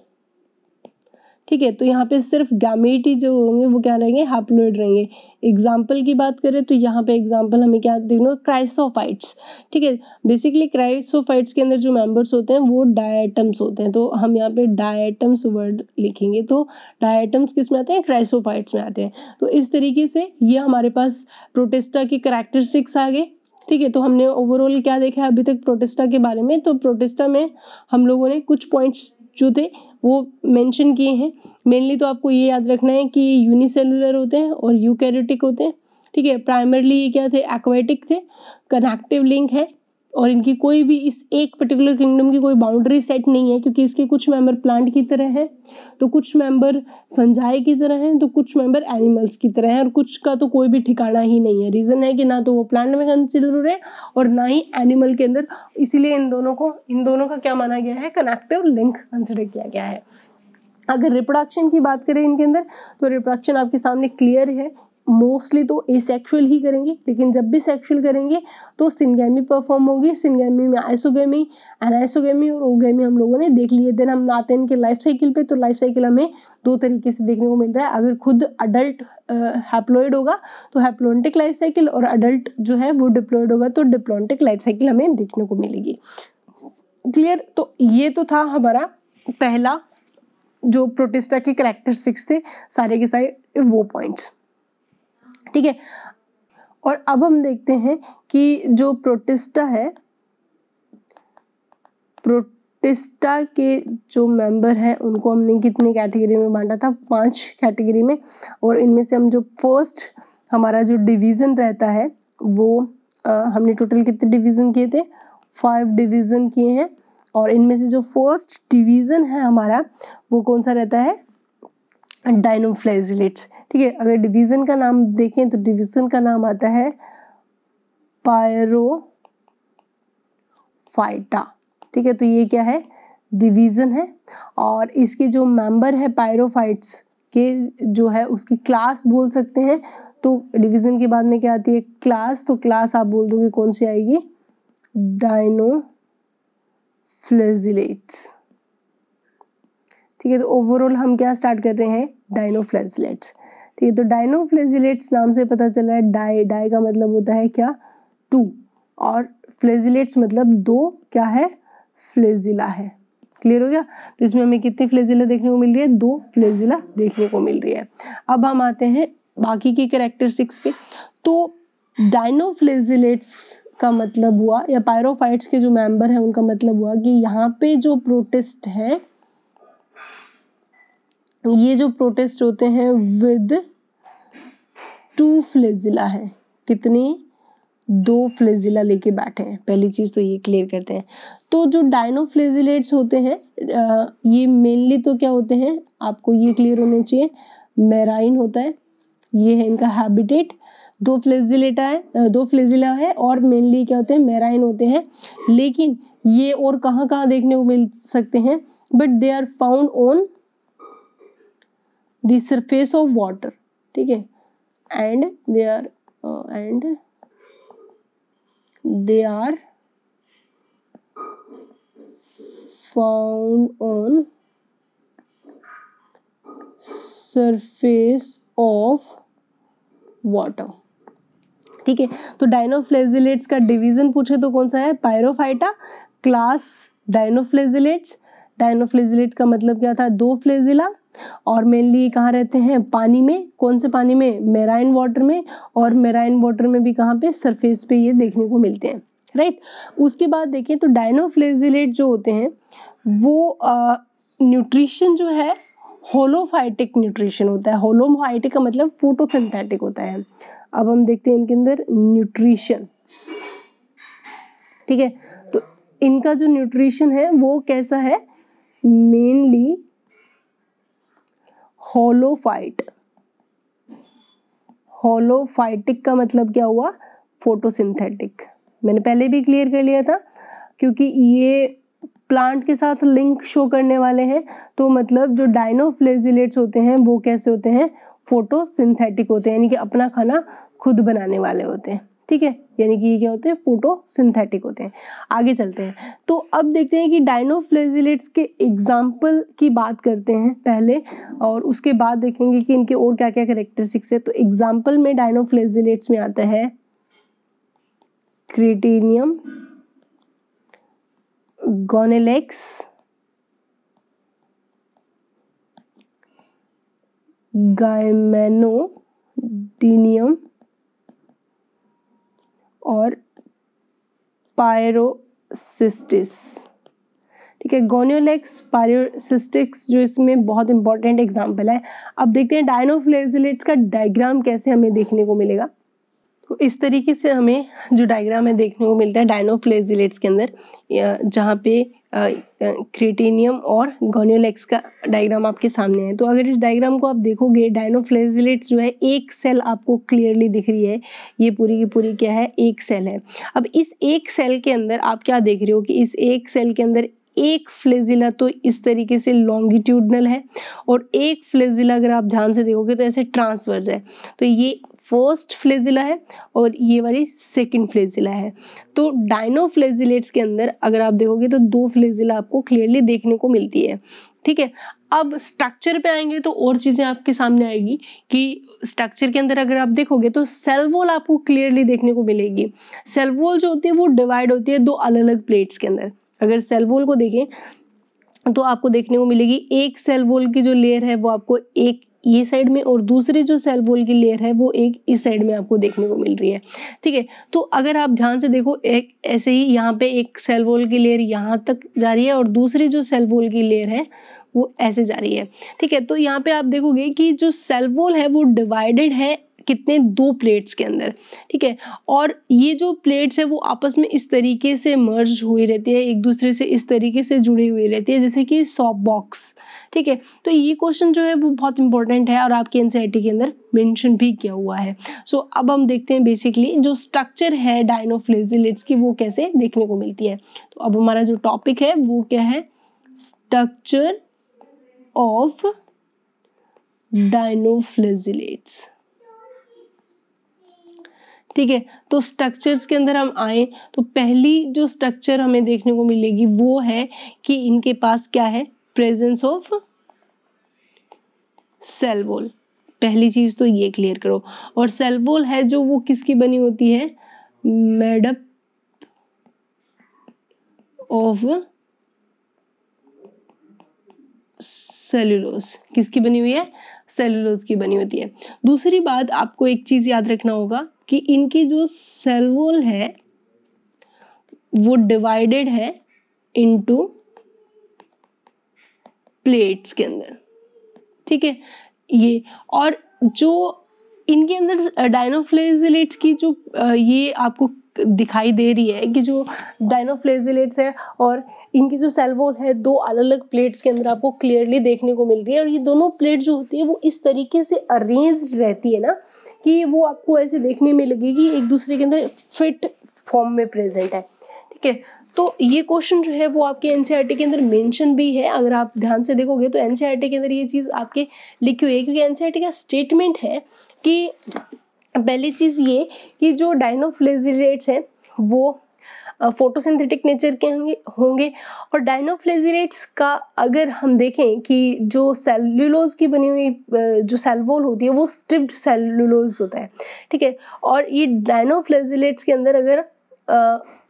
Speaker 1: ठीक है, तो यहाँ पे सिर्फ गैमेट ही जो होंगे वो क्या रहेंगे, हैप्लोइड रहेंगे। एग्जाम्पल की बात करें तो यहाँ पे एग्जाम्पल हमें क्या देखना, क्राइसोफाइट्स। ठीक है, बेसिकली क्राइसोफाइट्स के अंदर जो मेंबर्स होते हैं वो डायटम्स होते हैं, तो हम यहाँ पे डायटम्स वर्ड लिखेंगे, तो डायटम्स किस में आते हैं, क्राइसोफाइट्स में आते हैं। तो इस तरीके से ये हमारे पास प्रोटिस्टा की कैरेक्टरिस्टिक्स आ गए। ठीक है, तो हमने ओवरऑल क्या देखा है अभी तक प्रोटिस्टा के बारे में। तो प्रोटिस्टा में हम लोगों ने कुछ पॉइंट्स जो थे वो मेंशन किए हैं। मेनली तो आपको ये याद रखना है कि यूनिसेलुलर होते हैं और यूकैरियोटिक होते हैं। ठीक है, प्राइमरली ये क्या थे, एक्वाटिक थे, कनेक्टिव लिंक है, और इनकी कोई भी इस एक पर्टिकुलर किंगडम की कोई बाउंड्री सेट नहीं है, क्योंकि इसके कुछ मेंबर प्लांट की तरह है, तो कुछ मेंबर फंजाई की तरह हैं, तो कुछ मेंबर एनिमल्स की तरह है, और कुछ का तो कोई भी ठिकाना ही नहीं है। रीजन है कि ना तो वो प्लांट में कंसिडर हो रहे हैं और ना ही एनिमल के अंदर, इसीलिए इन दोनों का क्या माना गया है, कनेक्टिव लिंक कंसिडर किया गया है। अगर रिप्रोडक्शन की बात करें इनके अंदर, तो रिप्रोडक्शन आपके सामने क्लियर है मोस्टली तो एसेक्सुअल ही करेंगे, लेकिन जब भी सेक्सुअल करेंगे तो सिनगैमी परफॉर्म होगी। सिनगैमी में आइसोगैमी, एनाइसोगैमी और ओगैमी हम लोगों ने देख लिए। देन हम आते हैं इनके लाइफ साइकिल पे। तो लाइफ साइकिल हमें दो तरीके से देखने को मिल रहा है। अगर खुद अडल्ट हैप्लॉइड होगा तो हैप्लॉन्टिक लाइफ साइकिल, और अडल्ट जो है वो डिप्लॉइड होगा तो डिप्लॉन्टिक लाइफ साइकिल हमें देखने को मिलेगी। क्लियर? तो ये तो था हमारा पहला जो प्रोटिस्टा के कैरेक्टरिस्टिक्स थे, सारे के सारे वो पॉइंट्स, ठीक है। और अब हम देखते हैं कि जो प्रोटिस्टा है, प्रोटिस्टा के जो मेंबर हैं उनको हमने कितनी कैटेगरी में बांटा था? 5 कैटेगरी में। और इनमें से हम जो फर्स्ट हमारा जो डिवीजन रहता है वो हमने टोटल कितने डिवीजन किए थे? 5 डिवीजन किए हैं। और इनमें से जो फर्स्ट डिवीजन है हमारा वो कौन सा रहता है? डायनोफ्लैजिलेट्स, ठीक है। अगर डिवीजन का नाम देखें तो डिवीजन का नाम आता है पायरोफाइटा, ठीक है। तो ये क्या है? डिवीजन है। और इसके जो मेंबर है पायरोफाइट्स के जो है उसकी क्लास बोल सकते हैं। तो डिवीजन के बाद में क्या आती है? क्लास। तो क्लास आप बोल दोगे कौन सी आएगी? डायनोफ्लैजिलेट्स, ठीक है। तो ओवरऑल हम क्या स्टार्ट कर रहे हैं? डायनोफ्लैजिलेट्स, ठीक है। तो डायनोफ्लैजिलेट्स नाम से पता चल रहा है, डाई का मतलब होता है क्या? 2, और फ्लैजिलेट्स मतलब 2 क्या है? फ्लैजिला है। क्लियर हो गया? तो इसमें हमें कितनी फ्लैजिला देखने को मिल रही है? 2 फ्लैजिला देखने को मिल रही है। अब हम आते हैं बाकी की कैरेक्टरिस्टिक्स पे। तो डायनोफ्लैजिलेट्स का मतलब हुआ, या पायरोफाइट्स के जो मेंबर हैं उनका मतलब हुआ कि यहाँ पे जो प्रोटिस्ट है, ये जो प्रोटिस्ट होते हैं विद 2 फ्लैजिला है। कितनी? 2 फ्लैजिला लेके बैठे हैं। पहली चीज तो ये क्लियर करते हैं। तो जो डायनोफ्लैजिलेट्स होते हैं ये मेनली तो क्या होते हैं? आपको ये क्लियर होने चाहिए, मैराइन होता है, ये है इनका हैबिटेट। 2 फ्लैजिला है और मेनली क्या होते हैं? मैराइन होते हैं। लेकिन ये और कहाँ कहाँ देखने को मिल सकते हैं? But they are found on the surface of water, ठीक है। and they are found on surface of water, ठीक है। तो डायनोफ्लैजिलेट्स का डिवीजन पूछे तो कौन सा है? पायरोफाइटा। Class dinoflagellates. डायनोफ्लैजिलेट का मतलब क्या था? 2 फ्लैजिला। और मेनली कहाँ रहते हैं? पानी में। कौन से पानी में? मेराइन वाटर में। और मेराइन वाटर में भी कहाँ पे? सरफेस पे ये देखने को मिलते हैं, राइट। उसके बाद देखें तो डायनोफ्लैजिलेट जो होते हैं वो न्यूट्रिशन जो है होलोफाइटिक न्यूट्रिशन होता है। होलोफाइटिक का मतलब फोटोसिंथेटिक होता है। अब हम देखते हैं इनके अंदर न्यूट्रिशन, ठीक है। तो इनका जो न्यूट्रिशन है वो कैसा है? मेनली होलोफाइट। होलोफाइटिक का मतलब क्या हुआ? फोटोसिंथेटिक। मैंने पहले भी क्लियर कर लिया था, क्योंकि ये प्लांट के साथ लिंक शो करने वाले हैं। तो मतलब जो डायनोफ्लैजिलेट्स होते हैं वो कैसे होते हैं? फोटोसिंथेटिक होते हैं, यानी कि अपना खाना खुद बनाने वाले होते हैं, ठीक है। यानी कि ये क्या होते हैं? फोटोसिंथेटिक होते हैं। आगे चलते हैं। तो अब देखते हैं कि डायनोफ्लैजिलेट्स के एग्जाम्पल की बात करते हैं पहले, और उसके बाद देखेंगे कि इनके और क्या क्या कैरेक्टरिस्टिक्स है। तो एग्जाम्पल में डायनोफ्लैजिलेट्स में आता है क्रिटेनियम, गोनेलेक्स, गायमेनोडिनियम और पायरोसिस्टिस, ठीक है। गोनियोलेक्स, पायरोसिस्टिक्स जो इसमें बहुत इंपॉर्टेंट एग्जाम्पल है। अब देखते हैं डायनोफ्लैजिलेट्स का डायग्राम कैसे हमें देखने को मिलेगा। तो इस तरीके से हमें जो डायग्राम है देखने को मिलता है डायनोफ्लैजिलेट्स के अंदर, जहाँ पे क्रिटेनियम और गोनियोलेक्स का डायग्राम आपके सामने है। तो अगर इस डायग्राम को आप देखोगे, डायनोफ्लैजिलेट्स जो है एक सेल आपको क्लियरली दिख रही है। ये पूरी की पूरी क्या है? एक सेल है। अब इस एक सेल के अंदर आप क्या देख रहे हो कि इस एक सेल के अंदर एक फ्लैजिला तो इस तरीके से लॉन्गिट्यूडनल है, और एक फ्लैजिला अगर आप ध्यान से देखोगे तो ऐसे ट्रांसवर्स है। तो ये फर्स्ट फ्लेजिला है और ये वाली सेकंड फ्लेजिला है। तो डायनोफ्लेजिलेट्स के अंदर अगर आप देखोगे तो 2 फ्लेजिला आपको क्लियरली देखने को मिलती है, ठीक है। अब स्ट्रक्चर पे आएंगे तो और चीजें आपके सामने आएगी कि स्ट्रक्चर के अंदर अगर आप देखोगे तो सेल वॉल आपको क्लियरली देखने को मिलेगी। सेल वॉल जो होती है वो डिवाइड होती है 2 अलग अलग प्लेट्स के अंदर। अगर सेल वॉल को देखें तो आपको देखने को मिलेगी एक सेल वॉल की जो लेयर है वो आपको एक ये साइड में और दूसरी जो सेल वॉल की लेयर है वो एक इस साइड में आपको देखने को मिल रही है, ठीक है। तो अगर आप ध्यान से देखो एक ऐसे ही यहाँ पे एक सेल वॉल की लेयर यहाँ तक जा रही है और दूसरी जो सेल वॉल की लेयर है वो ऐसे जा रही है, ठीक है। तो यहाँ पे आप देखोगे कि जो सेल वॉल है वो डिवाइडेड है कितने 2 प्लेट्स के अंदर, ठीक है। और ये जो प्लेट्स है वो आपस में इस तरीके से मर्ज हुई रहती है, एक दूसरे से इस तरीके से जुड़ी हुई रहती है जैसे कि सॉप बॉक्स, ठीक है। तो ये क्वेश्चन जो है वो बहुत इंपॉर्टेंट है और आपके एनसीईआरटी के अंदर मेंशन भी किया हुआ है। सो अब हम देखते हैं बेसिकली जो स्ट्रक्चर है डायनोफ्लेजिलेट्स की वो कैसे देखने को मिलती है। तो अब हमारा जो टॉपिक है वो क्या है, स्ट्रक्चर ऑफ डायनोफ्लेजिलेट्स, ठीक है। तो स्ट्रक्चर्स के अंदर हम आए तो पहली जो स्ट्रक्चर हमें देखने को मिलेगी वो है कि इनके पास क्या है, प्रेजेंस ऑफ सेल वॉल। पहली चीज तो ये क्लियर करो। और सेल वॉल है जो वो किसकी बनी होती है, मेड अप ऑफ सेल्यूलोज। किसकी बनी हुई है, सेल्यूलोज की बनी होती है। दूसरी बात आपको एक चीज याद रखना होगा कि इनकी जो सेल वॉल है वो डिवाइडेड है इनटू प्लेट्स के अंदर, ठीक है। ये और जो इनके अंदर डायनोफ्लेजिलेट्स की जो ये आपको दिखाई दे रही है कि जो डायनोफ्लेजिलेट्स है और इनकी जो सेल वॉल है 2 अलग अलग प्लेट्स के अंदर आपको क्लियरली देखने को मिल रही है। और ये दोनों प्लेट जो होती है वो इस तरीके से अरेंज्ड रहती है ना कि वो आपको ऐसे देखने में लगेगी एक दूसरे के अंदर फिट फॉर्म में प्रेजेंट है, ठीक है। तो ये क्वेश्चन जो है वो आपके एनसीईआरटी के अंदर मेंशन भी है। अगर आप ध्यान से देखोगे तो एनसीईआरटी के अंदर ये चीज आपके लिखी हुई है क्योंकि एनसीईआरटी का स्टेटमेंट है कि पहली चीज ये कि जो डायनोफ्लेजिलेट्स हैं वो फोटोसिंथेटिक नेचर के होंगे और डायनोफ्लेजिलेट्स का अगर हम देखें कि जो सेल्यूलोज की बनी हुई जो सेल वॉल होती है वो स्टिफ्ड सेल्यूलोज होता है, ठीक है। और ये डायनोफ्लेजिलेट्स के अंदर अगर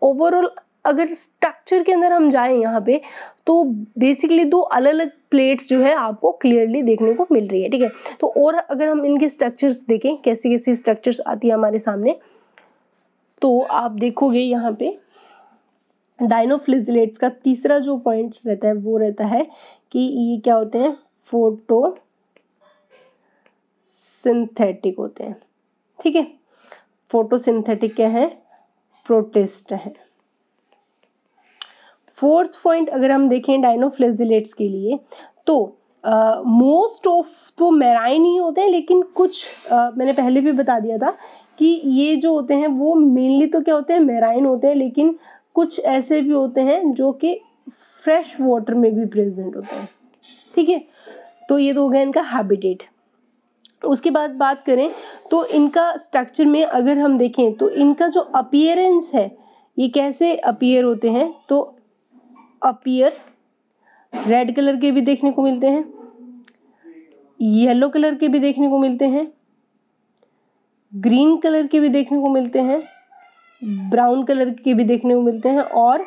Speaker 1: ओवरऑल अगर स्ट्रक्चर के अंदर हम जाएं यहाँ पे तो बेसिकली 2 अलग अलग प्लेट्स जो है आपको क्लियरली देखने को मिल रही है, ठीक है। तो और अगर हम इनके स्ट्रक्चर्स देखें कैसी कैसी स्ट्रक्चर्स आती है हमारे सामने तो आप देखोगे यहाँ पे डायनोफ्लेजिलेट्स का तीसरा जो पॉइंट रहता है वो रहता है कि ये क्या होते हैं, फोटो सिंथेटिक होते हैं, ठीक है। फोटोसिंथेटिक क्या है, प्रोटिस्ट है। फोर्थ पॉइंट अगर हम देखें डायनोफ्लेजिलेट्स के लिए तो मोस्ट ऑफ तो मेराइन ही होते हैं लेकिन कुछ मैंने पहले भी बता दिया था कि ये जो होते हैं वो मेनली तो क्या होते हैं, मेराइन होते हैं, लेकिन कुछ ऐसे भी होते हैं जो कि फ्रेश वाटर में भी प्रेजेंट होते हैं, ठीक है। तो ये तो हो गया इनका हैबिटेट। उसके बाद बात करें तो इनका स्ट्रक्चर में अगर हम देखें तो इनका जो अपीयरेंस है ये कैसे अपीयर होते हैं, तो अपीयर रेड कलर के भी देखने को मिलते हैं, येलो कलर के भी देखने को मिलते हैं, ग्रीन कलर के भी देखने को मिलते हैं, ब्राउन कलर के भी देखने को मिलते हैं और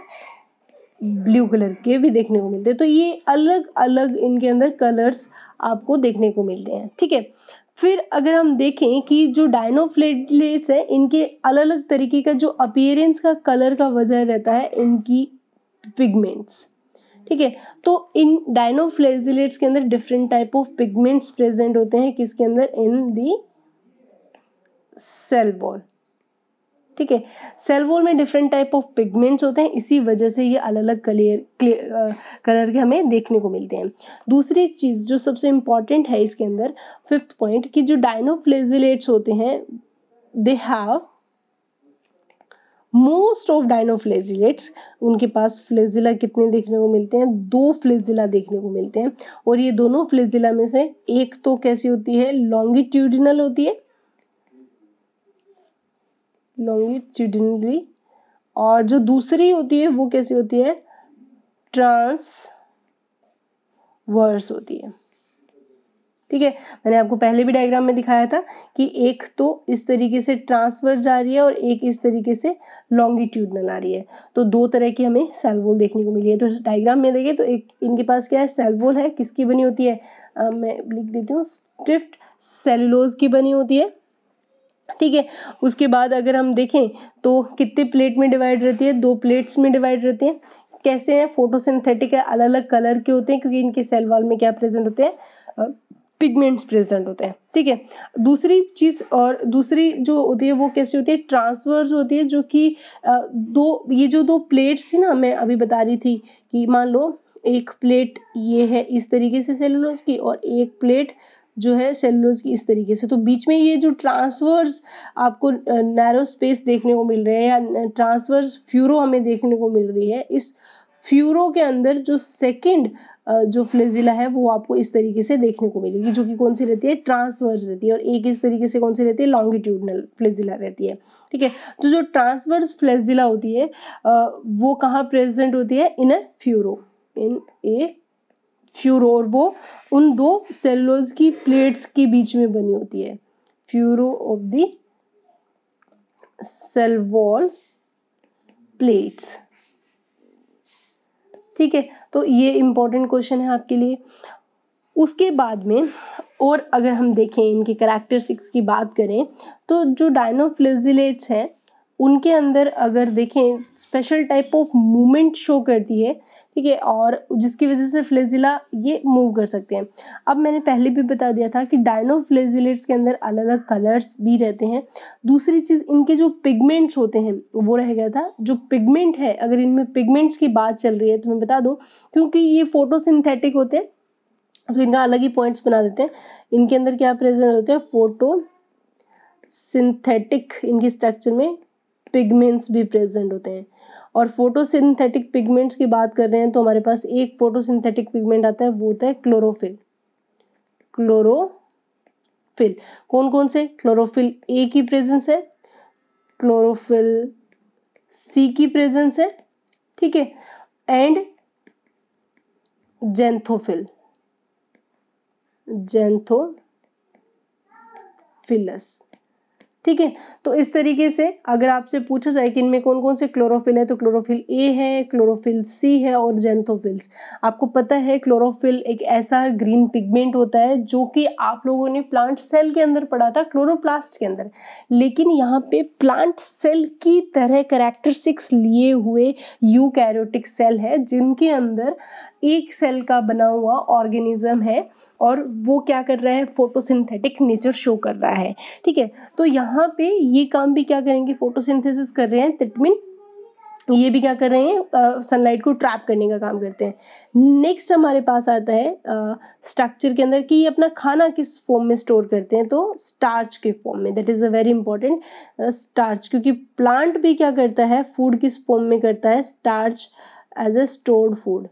Speaker 1: ब्लू कलर के भी देखने को मिलते हैं। तो ये अलग अलग इनके अंदर कलर्स आपको देखने को मिलते हैं, ठीक है। फिर अगर हम देखें कि जो डायनोफ्लेजिलेट्स है इनके अलग अलग तरीके का जो अपीयरेंस का कलर का वजह रहता है इनकी पिगमेंट्स, ठीक है। तो इन डायनोफ्लेजिलेट्स के अंदर different type of pigments present होते हैं किसके अंदर, इन दी सेल वॉल, ठीक है। सेल वॉल में डिफरेंट टाइप ऑफ पिगमेंट्स होते हैं, इसी वजह से ये अलग अलग कलर के हमें देखने को मिलते हैं। दूसरी चीज जो सबसे इम्पॉर्टेंट है इसके अंदर, फिफ्थ पॉइंट, कि जो डायनोफ्लेजिलेट्स होते हैं they have most of dinoflagellates, उनके पास फ्लेजिला कितने देखने को मिलते हैं, 2 फ्लेजिला देखने को मिलते हैं। और ये दोनों फ्लेजिला में से एक तो कैसी होती है, लॉन्गिट्यूडिनल होती है लॉन्गिट्यूडिनली, और जो दूसरी होती है वो कैसी होती है, ट्रांसवर्स होती है। ठीक है, मैंने आपको पहले भी डायग्राम में दिखाया था कि एक तो इस तरीके से ट्रांसवर्स जा रही है और एक इस तरीके से लॉन्गिट्यूडनल आ रही है, तो दो तरह की हमें सेल वॉल देखने को मिली है। तो डायग्राम में देखिए तो एक इनके पास क्या है, सेल वॉल है, किसकी बनी होती है, मैं लिख देती हूँ, स्टिफ्ड सेलुलोज की बनी होती है। ठीक है, उसके बाद अगर हम देखें तो कितने प्लेट में डिवाइड रहती है, 2 प्लेट्स में डिवाइड रहती है। कैसे हैं, फोटोसिंथेटिक है, अलग अलग कलर के होते हैं क्योंकि इनके सेल वॉल में क्या प्रेजेंट होते हैं, पिगमेंट्स प्रेजेंट होते हैं। ठीक है, दूसरी चीज और दूसरी जो होती है वो कैसी होती है, ट्रांसवर्स होती है, जो कि ये जो 2 प्लेट्स थी ना, मैं अभी बता रही थी कि मान लो एक प्लेट ये है इस तरीके से सेलुलोज की और एक प्लेट जो है सेलुलोज की इस तरीके से, तो बीच में ये जो ट्रांसवर्स आपको नैरो स्पेस देखने को मिल रहे हैं या ट्रांसवर्स फ्यूरो हमें देखने को मिल रही है, इस फ्यूरो के अंदर जो सेकंड जो फ्लेजिला है वो आपको इस तरीके से देखने को मिलेगी, जो कि कौन सी रहती है, ट्रांसवर्स रहती है, और एक इस तरीके से कौन सी रहती है, लॉन्गिट्यूडनल फ्लेजिला रहती है। ठीक है, तो जो ट्रांसवर्स फ्लेजिला होती है वो कहाँ प्रेजेंट होती है, इन ए फ्यूरो, और वो उन 2 सेलुलोज की प्लेट्स के बीच में बनी होती है, furrow of the cell wall plates. ठीक है, तो ये इंपॉर्टेंट क्वेश्चन है आपके लिए। उसके बाद में और अगर हम देखें इनके कैरेक्टरिस्टिक्स की बात करें तो जो डायनोफ्लेजिलेट्स हैं उनके अंदर अगर देखें special type of movement show करती है। ठीक है, और जिसकी वजह से फ्लेजिला ये मूव कर सकते हैं। अब मैंने पहले भी बता दिया था कि डायनोफ्लेजिलेट्स के अंदर अलग अलग कलर्स भी रहते हैं। दूसरी चीज़, इनके जो पिगमेंट्स होते हैं वो रह गया था, जो पिगमेंट है अगर इनमें पिगमेंट्स की बात चल रही है तो मैं बता दूं, क्योंकि ये फोटोसिंथेटिक होते हैं तो इनका अलग ही पॉइंट्स बना देते हैं। इनके अंदर क्या प्रेजेंट होते हैं, फोटो सिंथेटिक, इनकी स्ट्रक्चर में पिगमेंट्स भी प्रेजेंट होते हैं। और फोटोसिंथेटिक पिगमेंट्स की बात कर रहे हैं तो हमारे पास एक फोटोसिंथेटिक पिगमेंट आता है, वो होता है क्लोरोफिल। कौन कौन से, क्लोरोफिल ए की प्रेजेंस है, क्लोरोफिल सी की प्रेजेंस है, ठीक है, एंड जेंथोफिलस। ठीक है, तो इस तरीके से अगर आपसे पूछा जाए कि इनमें कौन कौन से क्लोरोफिल है तो क्लोरोफिल ए है, क्लोरोफिल सी है और जेंथोफिल्स। आपको पता है क्लोरोफिल एक ऐसा ग्रीन पिगमेंट होता है जो कि आप लोगों ने प्लांट सेल के अंदर पढ़ा था, क्लोरोप्लास्ट के अंदर, लेकिन यहाँ पे प्लांट सेल की तरह कैरेक्टरिस्टिक्स लिए हुए यूकैरियोटिक सेल है जिनके अंदर एक सेल का बना हुआ ऑर्गेनिज्म है और वो क्या कर रहा है, फोटोसिंथेटिक नेचर शो कर रहा है। ठीक है, तो यहाँ पे ये काम भी क्या करेंगे, फोटोसिंथेसिस कर रहे हैं, दैट मीन ये भी क्या कर रहे हैं, सनलाइट को ट्रैप करने का काम करते हैं। नेक्स्ट हमारे पास आता है स्ट्रक्चर के अंदर कि ये अपना खाना किस फॉर्म में स्टोर करते हैं, तो स्टार्च के फॉर्म में। That is a very important, starch, क्योंकि प्लांट भी क्या करता है, फूड किस फॉर्म में करता है, starch as a stored food.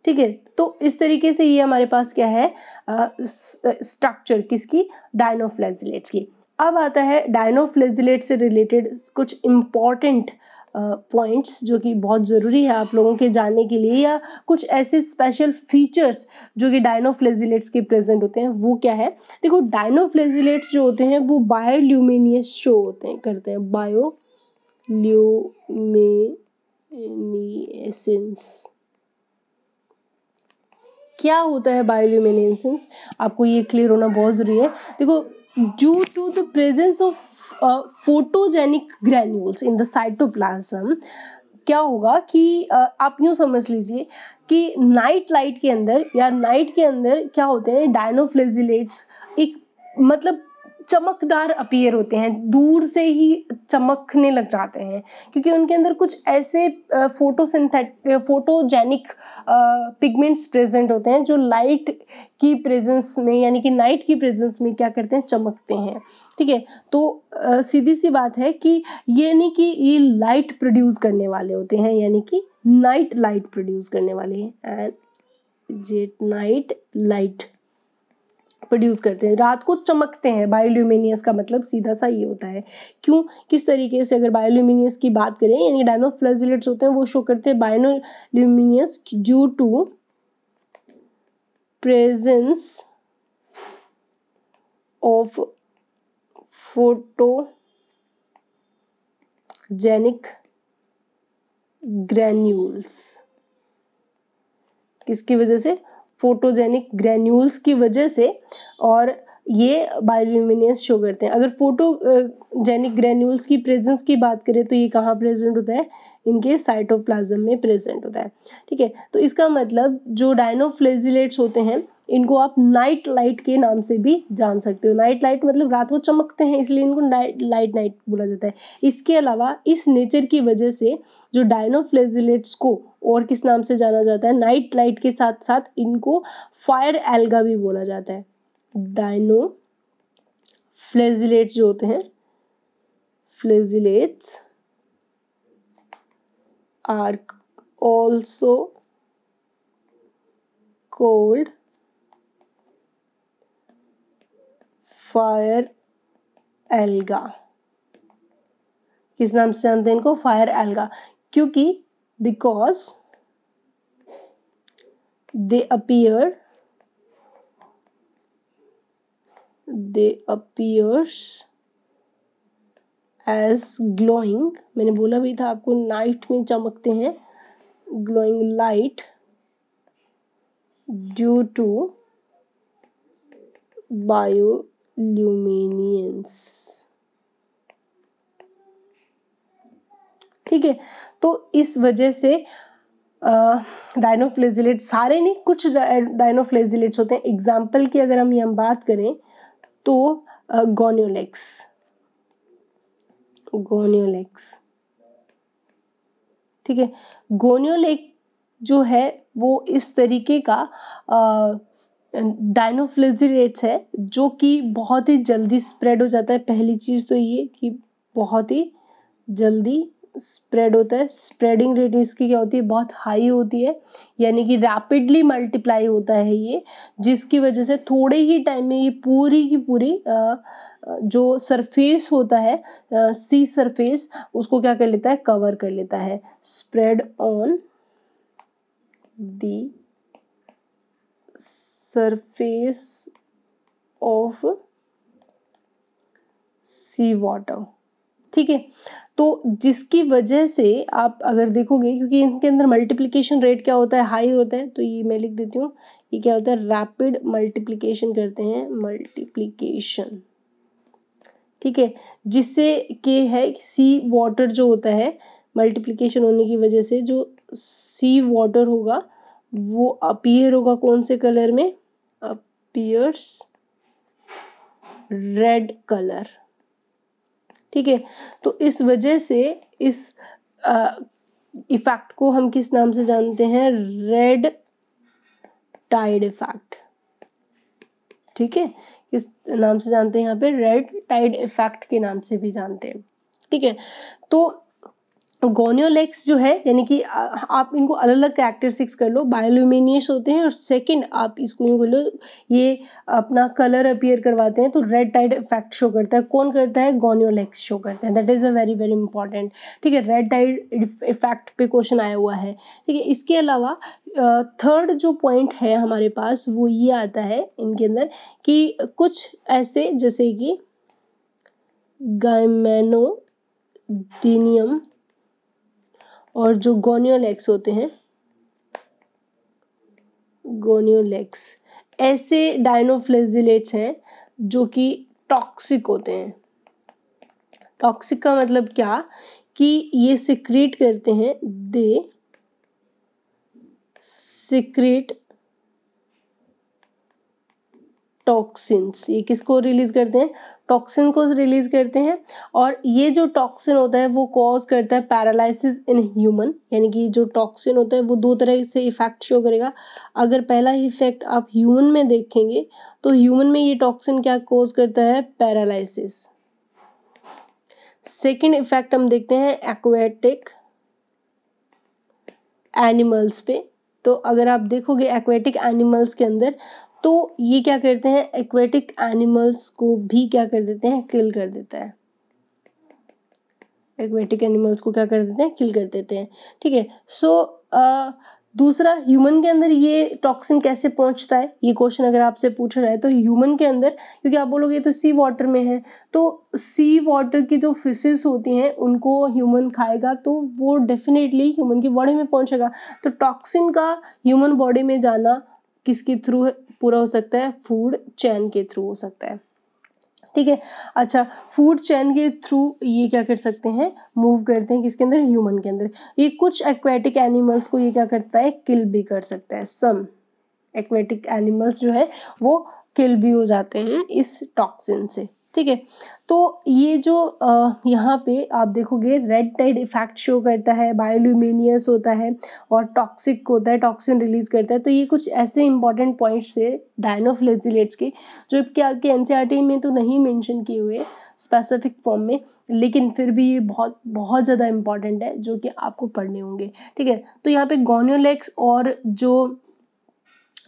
Speaker 1: ठीक है, तो इस तरीके से ये हमारे पास क्या है, स्ट्रक्चर किसकी, डायनोफ्लेजिलेट्स की। अब आता है डायनोफ्लेजिलेट से रिलेटेड कुछ इम्पॉर्टेंट पॉइंट्स जो कि बहुत ज़रूरी है आप लोगों के जानने के लिए, या कुछ ऐसे स्पेशल फीचर्स जो कि डायनोफ्लेजिलेट्स के प्रेजेंट होते हैं। वो क्या है, देखो डायनोफ्लेजिलेट्स जो होते हैं वो बायोल्यूमिनियस शो करते हैं, बायोल्यूमिनेसेंस। क्या होता है बायोल्यूमिनेसेंस, आपको ये क्लियर होना बहुत ज़रूरी है। देखो, due to the presence of photogenic granules in the cytoplasm, क्या होगा कि आप यूँ समझ लीजिए कि नाइट लाइट के अंदर या नाइट के अंदर क्या होते हैं, डायनोफ्लेजिलेट्स एक मतलब चमकदार अपीयर होते हैं, दूर से ही चमकने लग जाते हैं, क्योंकि उनके अंदर कुछ ऐसे फोटोजेनिक पिगमेंट्स प्रेजेंट होते हैं जो लाइट की प्रेजेंस में यानी कि नाइट की प्रेजेंस में क्या करते हैं, चमकते हैं। ठीक है, तो सीधी सी बात है कि ये नहीं कि ये लाइट प्रोड्यूस करने वाले होते हैं, यानी कि नाइट लाइट प्रोड्यूस करने वाले हैं, and jet night light produce करते हैं, रात को चमकते हैं। बायोल्यूमिनियस का मतलब सीधा सा ये होता है। क्यों, किस तरीके से, अगर बायोल्यूमिनियस की बात करें, यानी डायनोफ्लैजिलेट्स होते हैं वो शो करते हैं bioluminescent due to presence of photogenic granules. किसकी वजह से, फोटोजेनिक ग्रैन्यूल्स की वजह से, और ये बायोल्यूमिनेंस शो करते हैं। अगर फोटोजेनिक ग्रैन्यूल्स की प्रेजेंस की बात करें तो ये कहाँ प्रेजेंट होता है, इनके साइटोप्लाज्म में प्रेजेंट होता है। ठीक है, तो इसका मतलब जो डायनोफ्लैजिलेट्स होते हैं इनको आप नाइट लाइट के नाम से भी जान सकते हो। नाइट लाइट मतलब रात को चमकते हैं, इसलिए इनको नाइट बोला जाता है। इसके अलावा इस नेचर की वजह से जो डायनोफ्लैजिलेट्स को और किस नाम से जाना जाता है, नाइट लाइट के साथ साथ इनको फायर एल्गा भी बोला जाता है। डायनोफ्लैजिलेट्स जो होते हैं, flagellates are also called fire algae. किस नाम से जानते हैं इनको, फायर एल्गा, क्योंकि because they appears as glowing, मैंने बोला भी था आपको नाइट में चमकते हैं, glowing light due to bioluminescence. ठीक है, तो इस वजह से डायनोफ्लैजिलेट्स, सारे नहीं, कुछ डायनोफ्लैजिलेट्स होते हैं। एग्जाम्पल की अगर हम बात करें तो गोनियोलेक्स, ठीक है, गोनियोलेक जो है वो इस तरीके का डायनोफ्लैजिलेट्स है जो कि बहुत ही जल्दी स्प्रेड हो जाता है। पहली चीज तो ये कि बहुत ही जल्दी स्प्रेड होता है, स्प्रेडिंग रेट इसकी क्या होती है, बहुत हाई होती है, यानी कि रैपिडली मल्टीप्लाई होता है ये, जिसकी वजह से थोड़े ही टाइम में ये पूरी की पूरी जो सरफेस होता है, सी सरफेस, उसको क्या कर लेता है, कवर कर लेता है। Spread on the surface of sea water. ठीक है, तो जिसकी वजह से आप अगर देखोगे, क्योंकि इनके अंदर मल्टीप्लिकेशन रेट क्या होता है, हाई होता है, तो ये मैं लिख देती हूँ, ये क्या होता है, रैपिड मल्टीप्लिकेशन करते हैं, मल्टीप्लिकेशन। ठीक है, जिससे के है सी वाटर जो होता है, मल्टीप्लिकेशन होने की वजह से जो सी वाटर होगा वो अपीयर होगा कौन से कलर में, अपीयर्स रेड कलर। ठीक है, तो इस वजह से इस इफेक्ट को हम किस नाम से जानते हैं, रेड टाइड इफेक्ट। ठीक है, किस नाम से जानते हैं, यहाँ पे रेड टाइड इफेक्ट के नाम से भी जानते हैं। ठीक है, तो गोनियोलेक्स जो है, यानी कि आप इनको अलग अलग कैरेक्टरिस्टिक्स कर लो, बायोल्यूमिनियस होते हैं, और सेकंड आप इसको यूँ कर लो, ये अपना कलर अपीयर करवाते हैं, तो रेड टाइड इफेक्ट शो करता है। कौन करता है, गोनियोलेक्स शो करते हैं। That is a very very important. ठीक है, रेड टाइड इफेक्ट पे क्वेश्चन आया हुआ है। ठीक है, इसके अलावा थर्ड जो पॉइंट है हमारे पास वो ये आता है इनके अंदर कि कुछ ऐसे, जैसे कि गाइमेनोडिनियम और जो गोनियोलेक्स होते हैं, गोनियोलेक्स ऐसे डायनोफ्लैजिलेट्स हैं जो कि टॉक्सिक होते हैं। टॉक्सिक का मतलब क्या, कि ये सिक्रीट करते हैं, दे सिक्रीट टॉक्सिन्स। ये किसको रिलीज करते हैं, टॉक्सिन को रिलीज करते हैं, और ये जो टॉक्सिन होता है वो कॉज करता है पैरालिसिस इन ह्यूमन। यानी कि जो टॉक्सिन होता है वो दो तरह से इफेक्ट शो करेगा। अगर पहला इफेक्ट आप ह्यूमन में देखेंगे तो ह्यूमन में ये टॉक्सिन क्या कॉज करता है, पैरालिसिस। सेकेंड इफेक्ट हम देखते हैं एक्वेटिक एनिमल्स पे। तो अगर आप देखोगे एक्वेटिक एनिमल्स के अंदर तो ये क्या करते हैं, एक्वेटिक एनिमल्स को भी क्या कर देते हैं, किल कर देता है। एक्वेटिक एनिमल्स को क्या कर देते हैं, किल कर देते हैं। ठीक है, सो दूसरा, ह्यूमन के अंदर ये टॉक्सिन कैसे पहुंचता है, ये क्वेश्चन अगर आपसे पूछा जाए तो ह्यूमन के अंदर, क्योंकि आप बोलोगे तो सी वाटर में है, तो सी वाटर की जो फिशेस होती हैं उनको ह्यूमन खाएगा तो वो डेफिनेटली ह्यूमन की बॉडी में पहुंचेगा। तो टॉक्सिन का ह्यूमन बॉडी में जाना किसके थ्रू पूरा हो सकता है, फूड चेन के थ्रू हो सकता है। ठीक है, अच्छा, फूड चेन के थ्रू ये क्या कर सकते हैं, मूव करते हैं किसके अंदर, ह्यूमन के अंदर। ये कुछ एक्वेटिक एनिमल्स को ये क्या करता है, किल भी कर सकता है। सम एक्वेटिक एनिमल्स जो है वो किल भी हो जाते हैं इस टॉक्सिन से। ठीक है, तो ये जो यहाँ पे आप देखोगे रेड टाइड इफेक्ट शो करता है, बायोल्यूमिनियस होता है और टॉक्सिक होता है, टॉक्सिन रिलीज करता है। तो ये कुछ ऐसे इंपॉर्टेंट पॉइंट्स थे डायनोफ्लेजिलेट्स के, जो कि आपके एनसीईआरटी में तो नहीं मेंशन किए हुए स्पेसिफिक फॉर्म में, लेकिन फिर भी ये बहुत बहुत ज़्यादा इंपॉर्टेंट है जो कि आपको पढ़ने होंगे। ठीक है, तो यहाँ पे गोनियोलेक्स और जो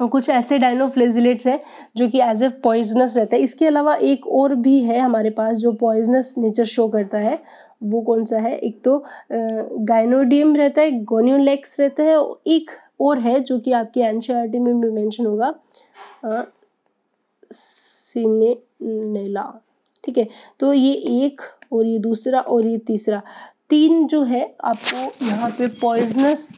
Speaker 1: कुछ ऐसे डायनोफ्लेजिलेट्स हैं जो कि एज ए पॉइजनस रहता है। इसके अलावा एक और भी है हमारे पास जो पॉइजनस नेचर शो करता है, वो कौन सा है, एक तो गाइनोडियम रहता है, गोनियोलेक्स रहता है, और एक और है जो कि आपके एनसीईआरटी में भी मेंशन होगा, सिनेनेला। ठीक है, तो ये एक और ये दूसरा और ये तीसरा, तीन जो है आपको यहाँ पे पॉइजनस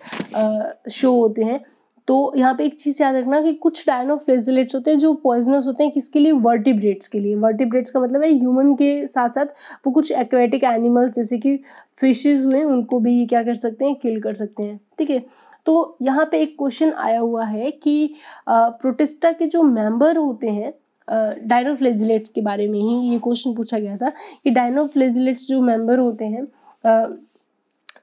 Speaker 1: शो होते हैं। तो यहाँ पे एक चीज़ याद रखना कि कुछ डायनोफ्लेजिलेट्स होते हैं जो पॉइजनस होते हैं, किसके लिए, वर्टिब्रेट्स के लिए। वर्टिब्रेट्स का मतलब है ह्यूमन के साथ साथ वो कुछ एक्वेटिक एनिमल्स जैसे कि फिशेज हुए उनको भी ये क्या कर सकते हैं, किल कर सकते हैं। ठीक है, तो यहाँ पे एक क्वेश्चन आया हुआ है कि प्रोटिस्टा के जो मेंबर होते हैं, डायनोफ्लेजिलेट्स के बारे में ही ये क्वेश्चन पूछा गया था कि डायनोफ्लेजिलेट्स जो मेंबर होते हैं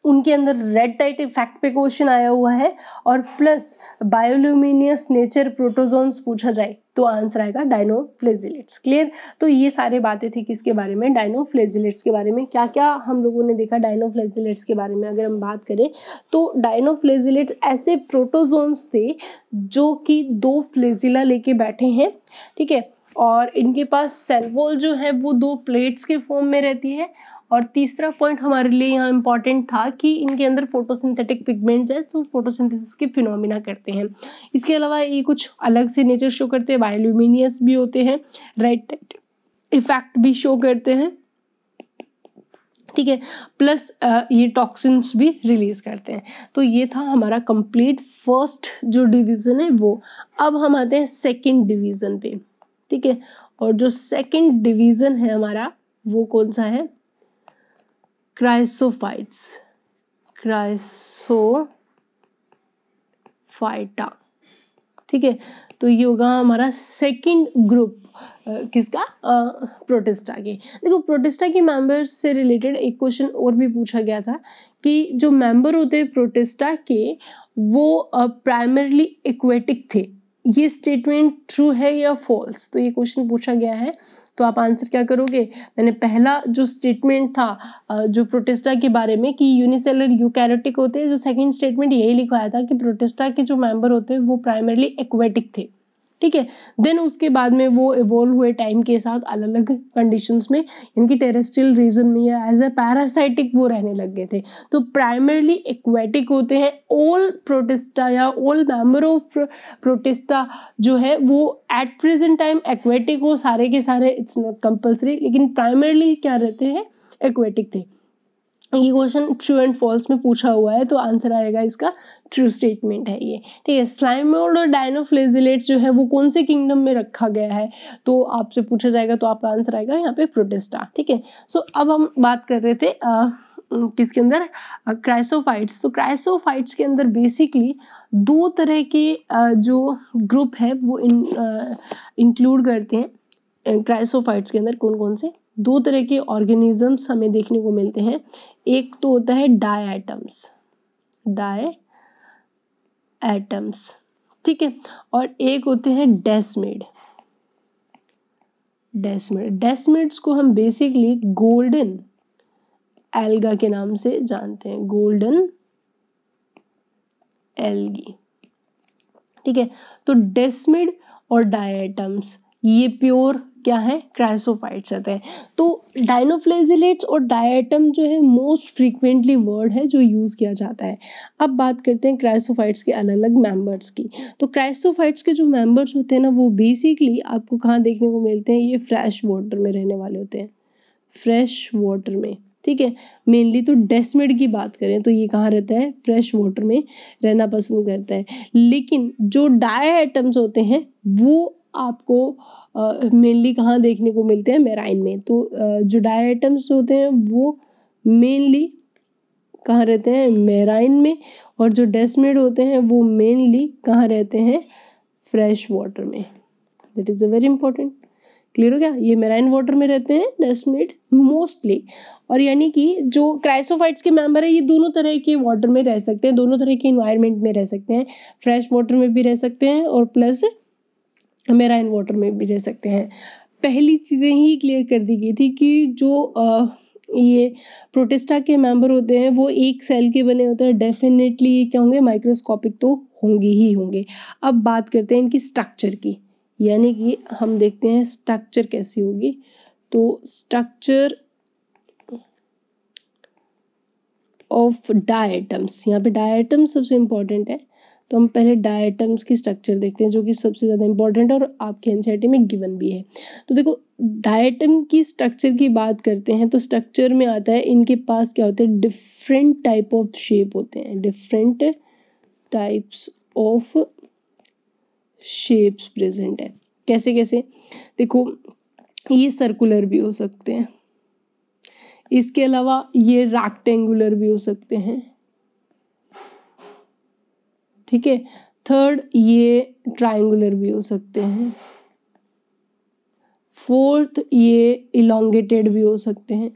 Speaker 1: उनके अंदर रेड टाइट इफेक्ट पे क्वेश्चन आया हुआ है, और प्लस बायोल्यूमिनियस नेचर प्रोटोजोन्स पूछा जाए तो आंसर आएगा डायनोफ्लेजिलेट्स। क्लियर, तो ये सारे बातें थी किसके बारे में, डायनोफ्लेजिलेट्स के बारे में। क्या क्या हम लोगों ने देखा डायनोफ्लेजिलेट्स के बारे में, अगर हम बात करें तो डायनोफ्लेजिलेट्स ऐसे प्रोटोजोन्स थे जो कि दो फ्लेजिला लेके बैठे हैं। ठीक है, और इनके पास सेल वॉल जो है वो दो प्लेट्स के फॉर्म में रहती है। और तीसरा पॉइंट हमारे लिए यहाँ इंपॉर्टेंट था कि इनके अंदर फोटोसिंथेटिक पिगमेंट्स है, तो फोटोसिंथेसिस के फिनोमिना करते हैं। इसके अलावा ये कुछ अलग से नेचर शो करते हैं, बायोल्यूमिनियस भी होते हैं, रेड इफेक्ट भी शो करते हैं। ठीक है, प्लस ये टॉक्सिन्स भी रिलीज करते हैं। तो ये था हमारा कंप्लीट फर्स्ट जो डिवीजन है वो। अब हम आते हैं सेकंड डिवीजन पे। ठीक है, और जो सेकंड डिवीजन है हमारा वो कौन सा है, क्राइसोफाइट्स, क्राइसोफाइटा। ठीक है, तो ये होगा हमारा सेकंड ग्रुप किसका, प्रोटिस्टा के। देखो प्रोटिस्टा के मेंबर्स से रिलेटेड एक क्वेश्चन और भी पूछा गया था कि जो मेंबर होते हैं प्रोटिस्टा के वो प्राइमरली एक्वेटिक थे। ये स्टेटमेंट ट्रू है या फॉल्स, तो ये क्वेश्चन पूछा गया है। तो आप आंसर क्या करोगे, मैंने पहला जो स्टेटमेंट था जो प्रोटिस्टा के बारे में कि यूनिसेलर यूकैरियोटिक होते हैं, जो सेकंड स्टेटमेंट यही लिखवाया था कि प्रोटिस्टा के जो मेंबर होते हैं वो प्राइमरली एक्वेटिक थे। ठीक है, देन उसके बाद में वो इवोल्व हुए टाइम के साथ अलग अलग कंडीशंस में, इनकी टेरेस्ट्रियल रीजन में या एज ए पैरासाइटिक वो रहने लग गए थे। तो प्राइमरली एक्वेटिक होते हैं ऑल प्रोटिस्टा या ऑल मेंबर ऑफ प्रोटिस्टा जो है वो एट प्रेजेंट टाइम एक्वेटिक हो सारे के सारे, इट्स नॉट कंपल्सरी, लेकिन प्राइमरली क्या रहते हैं, एक्वेटिक थे। ये क्वेश्चन ट्रू एंड फॉल्स में पूछा हुआ है, तो आंसर आएगा इसका ट्रू स्टेटमेंट है ये। ठीक है, स्लाइमोल्ड और डायनोफ्लेजिलेट जो है वो कौन से किंगडम में रखा गया है, तो आपसे पूछा जाएगा तो आपका आंसर आएगा यहाँ पे प्रोटिस्टा। ठीक है, सो अब हम बात कर रहे थे किसके अंदर, क्राइसोफाइट्स। तो क्राइसोफाइट्स के अंदर बेसिकली दो तरह के जो ग्रुप है वो इंक्लूड करते हैं। क्राइसोफाइट्स के अंदर कौन कौन से, दो तरह के ऑर्गेनिजम्स हमें देखने को मिलते हैं। एक तो होता है डायटम्स, ठीक है, और एक होते हैं डेस्मिड्स को हम बेसिकली गोल्डन एल्गा के नाम से जानते हैं, गोल्डन एल्गी। ठीक है, तो डेस्मिड और डायटम्स, ये प्योर क्या है, क्राइसोफाइट्स रहते हैं। तो डाइनोफ्लेजिलेट्स और डायटम जो है मोस्ट फ्रीक्वेंटली वर्ड है जो यूज किया जाता है। अब बात करते हैं क्राइसोफाइट्स के अलग अलग मेंबर्स की। तो क्राइसोफाइट्स के जो मेंबर्स होते हैं ना, वो बेसिकली आपको कहाँ देखने को मिलते हैं, ये फ्रेश वाटर में रहने वाले होते हैं, फ्रेश वाटर में, ठीक है। मेनली तो डेस्मिड की बात करें तो ये कहाँ रहता है, फ्रेश वाटर में रहना पसंद करता है। लेकिन जो डायटम्स होते हैं वो आपको मेनली कहाँ देखने को मिलते हैं, मेराइन में। तो जो डायटम्स होते हैं वो मेनली कहाँ रहते हैं, मेराइन में, और जो डेस्मिड होते हैं वो मेनली कहाँ रहते हैं, फ्रेश वाटर में। That is a very important. Clear हो गया, ये मेराइन वाटर में रहते हैं डेस्मिड मोस्टली। और यानी कि जो क्राइसोफाइट्स के मेंबर है ये दोनों तरह के वाटर में रह सकते हैं, दोनों तरह के इन्वायरमेंट में रह सकते हैं, फ्रेश वाटर में भी रह सकते हैं और प्लस मेराइन वाटर में भी रह सकते हैं। पहली चीज़ें ही क्लियर कर दी गई थी कि जो ये प्रोटिस्टा के मेंबर होते हैं वो एक सेल के बने होते हैं, डेफिनेटली ये क्या होंगे, माइक्रोस्कोपिक तो होंगे ही होंगे। अब बात करते हैं इनकी स्ट्रक्चर की, यानी कि हम देखते हैं स्ट्रक्चर कैसी होगी। तो स्ट्रक्चर ऑफ डायटम्स, यहाँ पे डायटम्स सबसे इम्पोर्टेंट है, तो हम पहले डायटम्स की स्ट्रक्चर देखते हैं जो कि सबसे ज़्यादा इंपॉर्टेंट है और आपके एनसीईआरटी में गिवन भी है। तो देखो डायटम की स्ट्रक्चर की बात करते हैं तो स्ट्रक्चर में आता है इनके पास क्या होते हैं, डिफरेंट टाइप ऑफ शेप होते हैं, different types of shapes present है। कैसे कैसे, देखो ये सर्कुलर भी हो सकते हैं, इसके अलावा ये रेक्टेंगुलर भी हो सकते हैं, ठीक है। थर्ड ये ट्रायंगुलर भी हो सकते हैं। फोर्थ ये इलोंगेटेड भी हो सकते हैं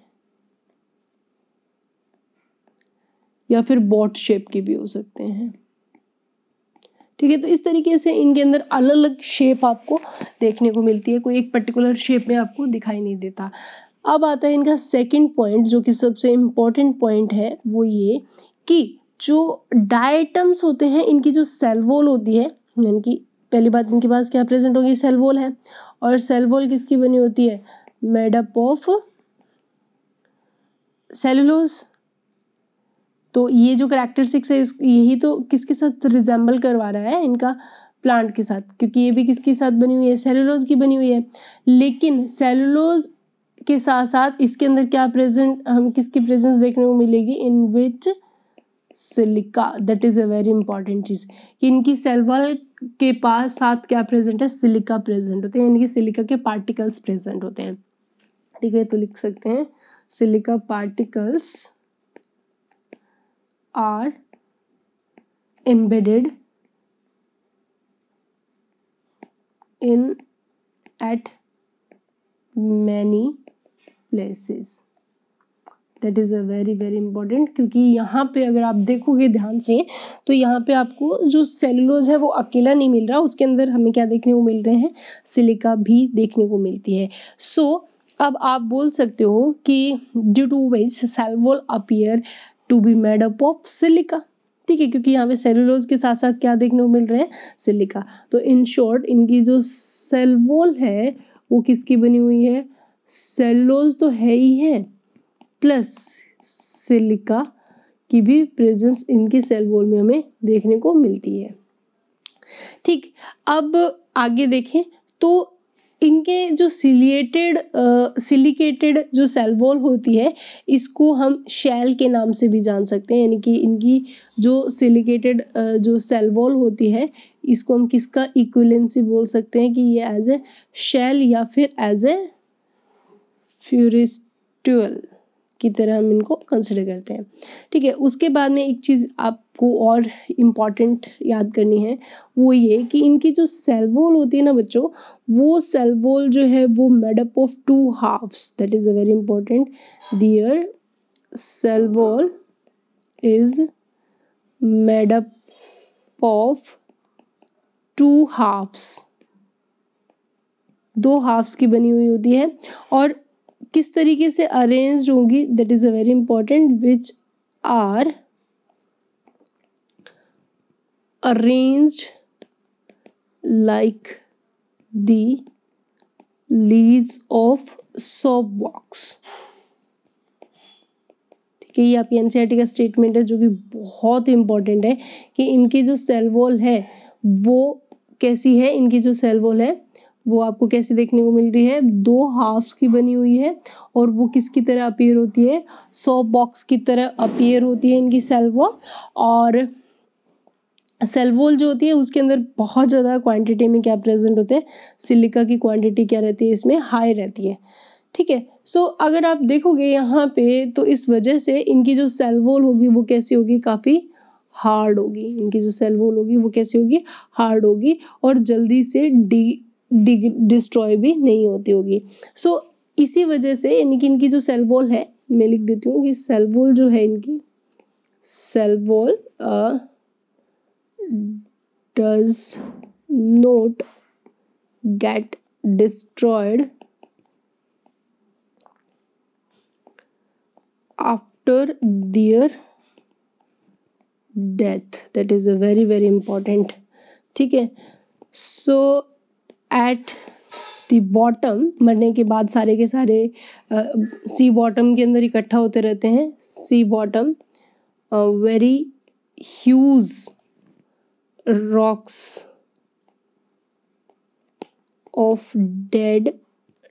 Speaker 1: या फिर बॉट शेप के भी हो सकते हैं, ठीक है। तो इस तरीके से इनके अंदर अलग अलग शेप आपको देखने को मिलती है, कोई एक पर्टिकुलर शेप में आपको दिखाई नहीं देता। अब आता है इनका सेकंड पॉइंट जो कि सबसे इम्पोर्टेंट पॉइंट है, वो ये कि जो डायटम्स होते हैं इनकी जो सेल वॉल होती है, यानी कि पहली बात इनके पास क्या प्रेजेंट होगी, सेल वॉल है। और सेल वॉल किसकी बनी होती है, मेड अप ऑफ सेलुलोज। तो ये जो कैरेक्टरिस्टिक्स है यही तो किसके साथ रिजेंबल करवा रहा है, इनका प्लांट के साथ, क्योंकि ये भी किसके साथ बनी हुई है, सेलुलोज की बनी हुई है। लेकिन सेलुलोज के साथ साथ इसके अंदर क्या प्रेजेंट, हम किसकी प्रेजेंस देखने को मिलेगी, in which silica. That is a very important चीज कि इनकी सेल वॉल के पास साथ क्या प्रेजेंट है, सिलिका प्रेजेंट होते हैं, इनकी सिलिका के पार्टिकल्स प्रेजेंट होते हैं, ठीक है। तो लिख सकते हैं silica particles are embedded in at many places. That is a very very important, क्योंकि यहाँ पे अगर आप देखोगे ध्यान से तो यहाँ पे आपको जो सेलुलोज है वो अकेला नहीं मिल रहा, उसके अंदर हमें क्या देखने को मिल रहे हैं, सिलिका भी देखने को मिलती है। सो अब आप बोल सकते हो कि due to which cell wall appear to be made up of silica, ठीक है, क्योंकि यहाँ पे सेलुलोज के साथ साथ क्या देखने को मिल रहे हैं, सिलिका। तो इन शॉर्ट इनकी जो सेल वॉल है वो किसकी बनी हुई है, सेलुलोज तो है ही है, प्लस सिलिका की भी प्रेजेंस इनकी सेल वॉल में हमें देखने को मिलती है, ठीक। अब आगे देखें तो इनके जो सिलिकेटेड जो सेल वॉल होती है इसको हम शेल के नाम से भी जान सकते हैं, यानी कि इनकी जो सिलिकेटेड जो सेल वॉल होती है इसको हम किसका इक्विवेलेंसी बोल सकते हैं कि ये एज ए शेल या फिर एज ए फ्यूरिस्ट्यूल की तरह हम इनको कंसिडर करते हैं, ठीक है। उसके बाद में एक चीज़ आपको और इम्पॉर्टेंट याद करनी है, वो ये कि इनकी जो सेल वॉल होती है ना बच्चों, वो सेल वॉल जो है वो made up of two halves. That is a very important, their cell wall is made up of two halves, दो हाफ्स की बनी हुई होती है। और किस तरीके से अरेंज्ड होंगी, that is a very important, which are arranged like the leaves of soap box। ठीक है, ये आपकी एनसीईआरटी का स्टेटमेंट है जो कि बहुत इंपॉर्टेंट है कि इनकी जो सेल वॉल है वो कैसी है। इनकी जो सेल वॉल है वो आपको कैसी देखने को मिल रही है, दो हाफ्स की बनी हुई है और वो किसकी तरह अपीयर होती है, सोप बॉक्स की तरह अपीयर होती है इनकी सेल वॉल। और सेल वॉल जो होती है उसके अंदर बहुत ज़्यादा क्वांटिटी में क्या प्रेजेंट होते हैं, सिलिका की क्वांटिटी क्या रहती है इसमें, हाई रहती है। ठीक है, सो अगर आप देखोगे यहाँ पे तो इस वजह से इनकी जो सेल वॉल होगी वो कैसी होगी, काफ़ी हार्ड होगी। इनकी जो सेल वॉल होगी वो कैसी होगी, हार्ड होगी और जल्दी से डिस्ट्रॉय भी नहीं होती होगी। सो इसी वजह से इनकी जो सेल वॉल है, मैं लिख देती हूँ कि सेल वॉल जो है इनकी, cell wall does not get destroyed after their death। that is a very very important। ठीक है, so at the bottom, मरने के बाद सारे के सारे सी बॉटम के अंदर इकट्ठा होते रहते हैं। Sea bottom very huge rocks of dead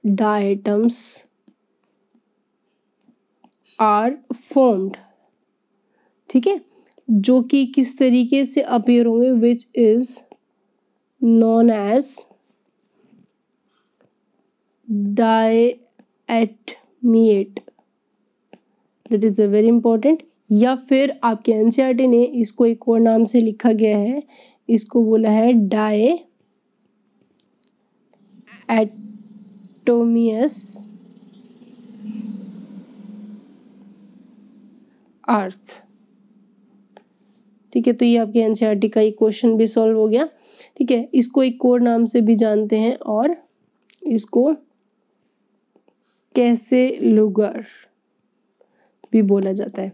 Speaker 1: diatoms are formed। ठीक है, जो कि किस तरीके से अपीयर होंगे, which is known as diatomite. That is a very important. या फिर आपके एनसीईआरटी ने इसको एक और नाम से लिखा गया है, इसको बोला है डायटोमियस अर्थ। ठीक है, तो ये आपके एनसीईआरटी का एक क्वेश्चन भी सॉल्व हो गया। ठीक है, इसको एक और नाम से भी जानते हैं और इसको कैसे लुगर भी बोला जाता है।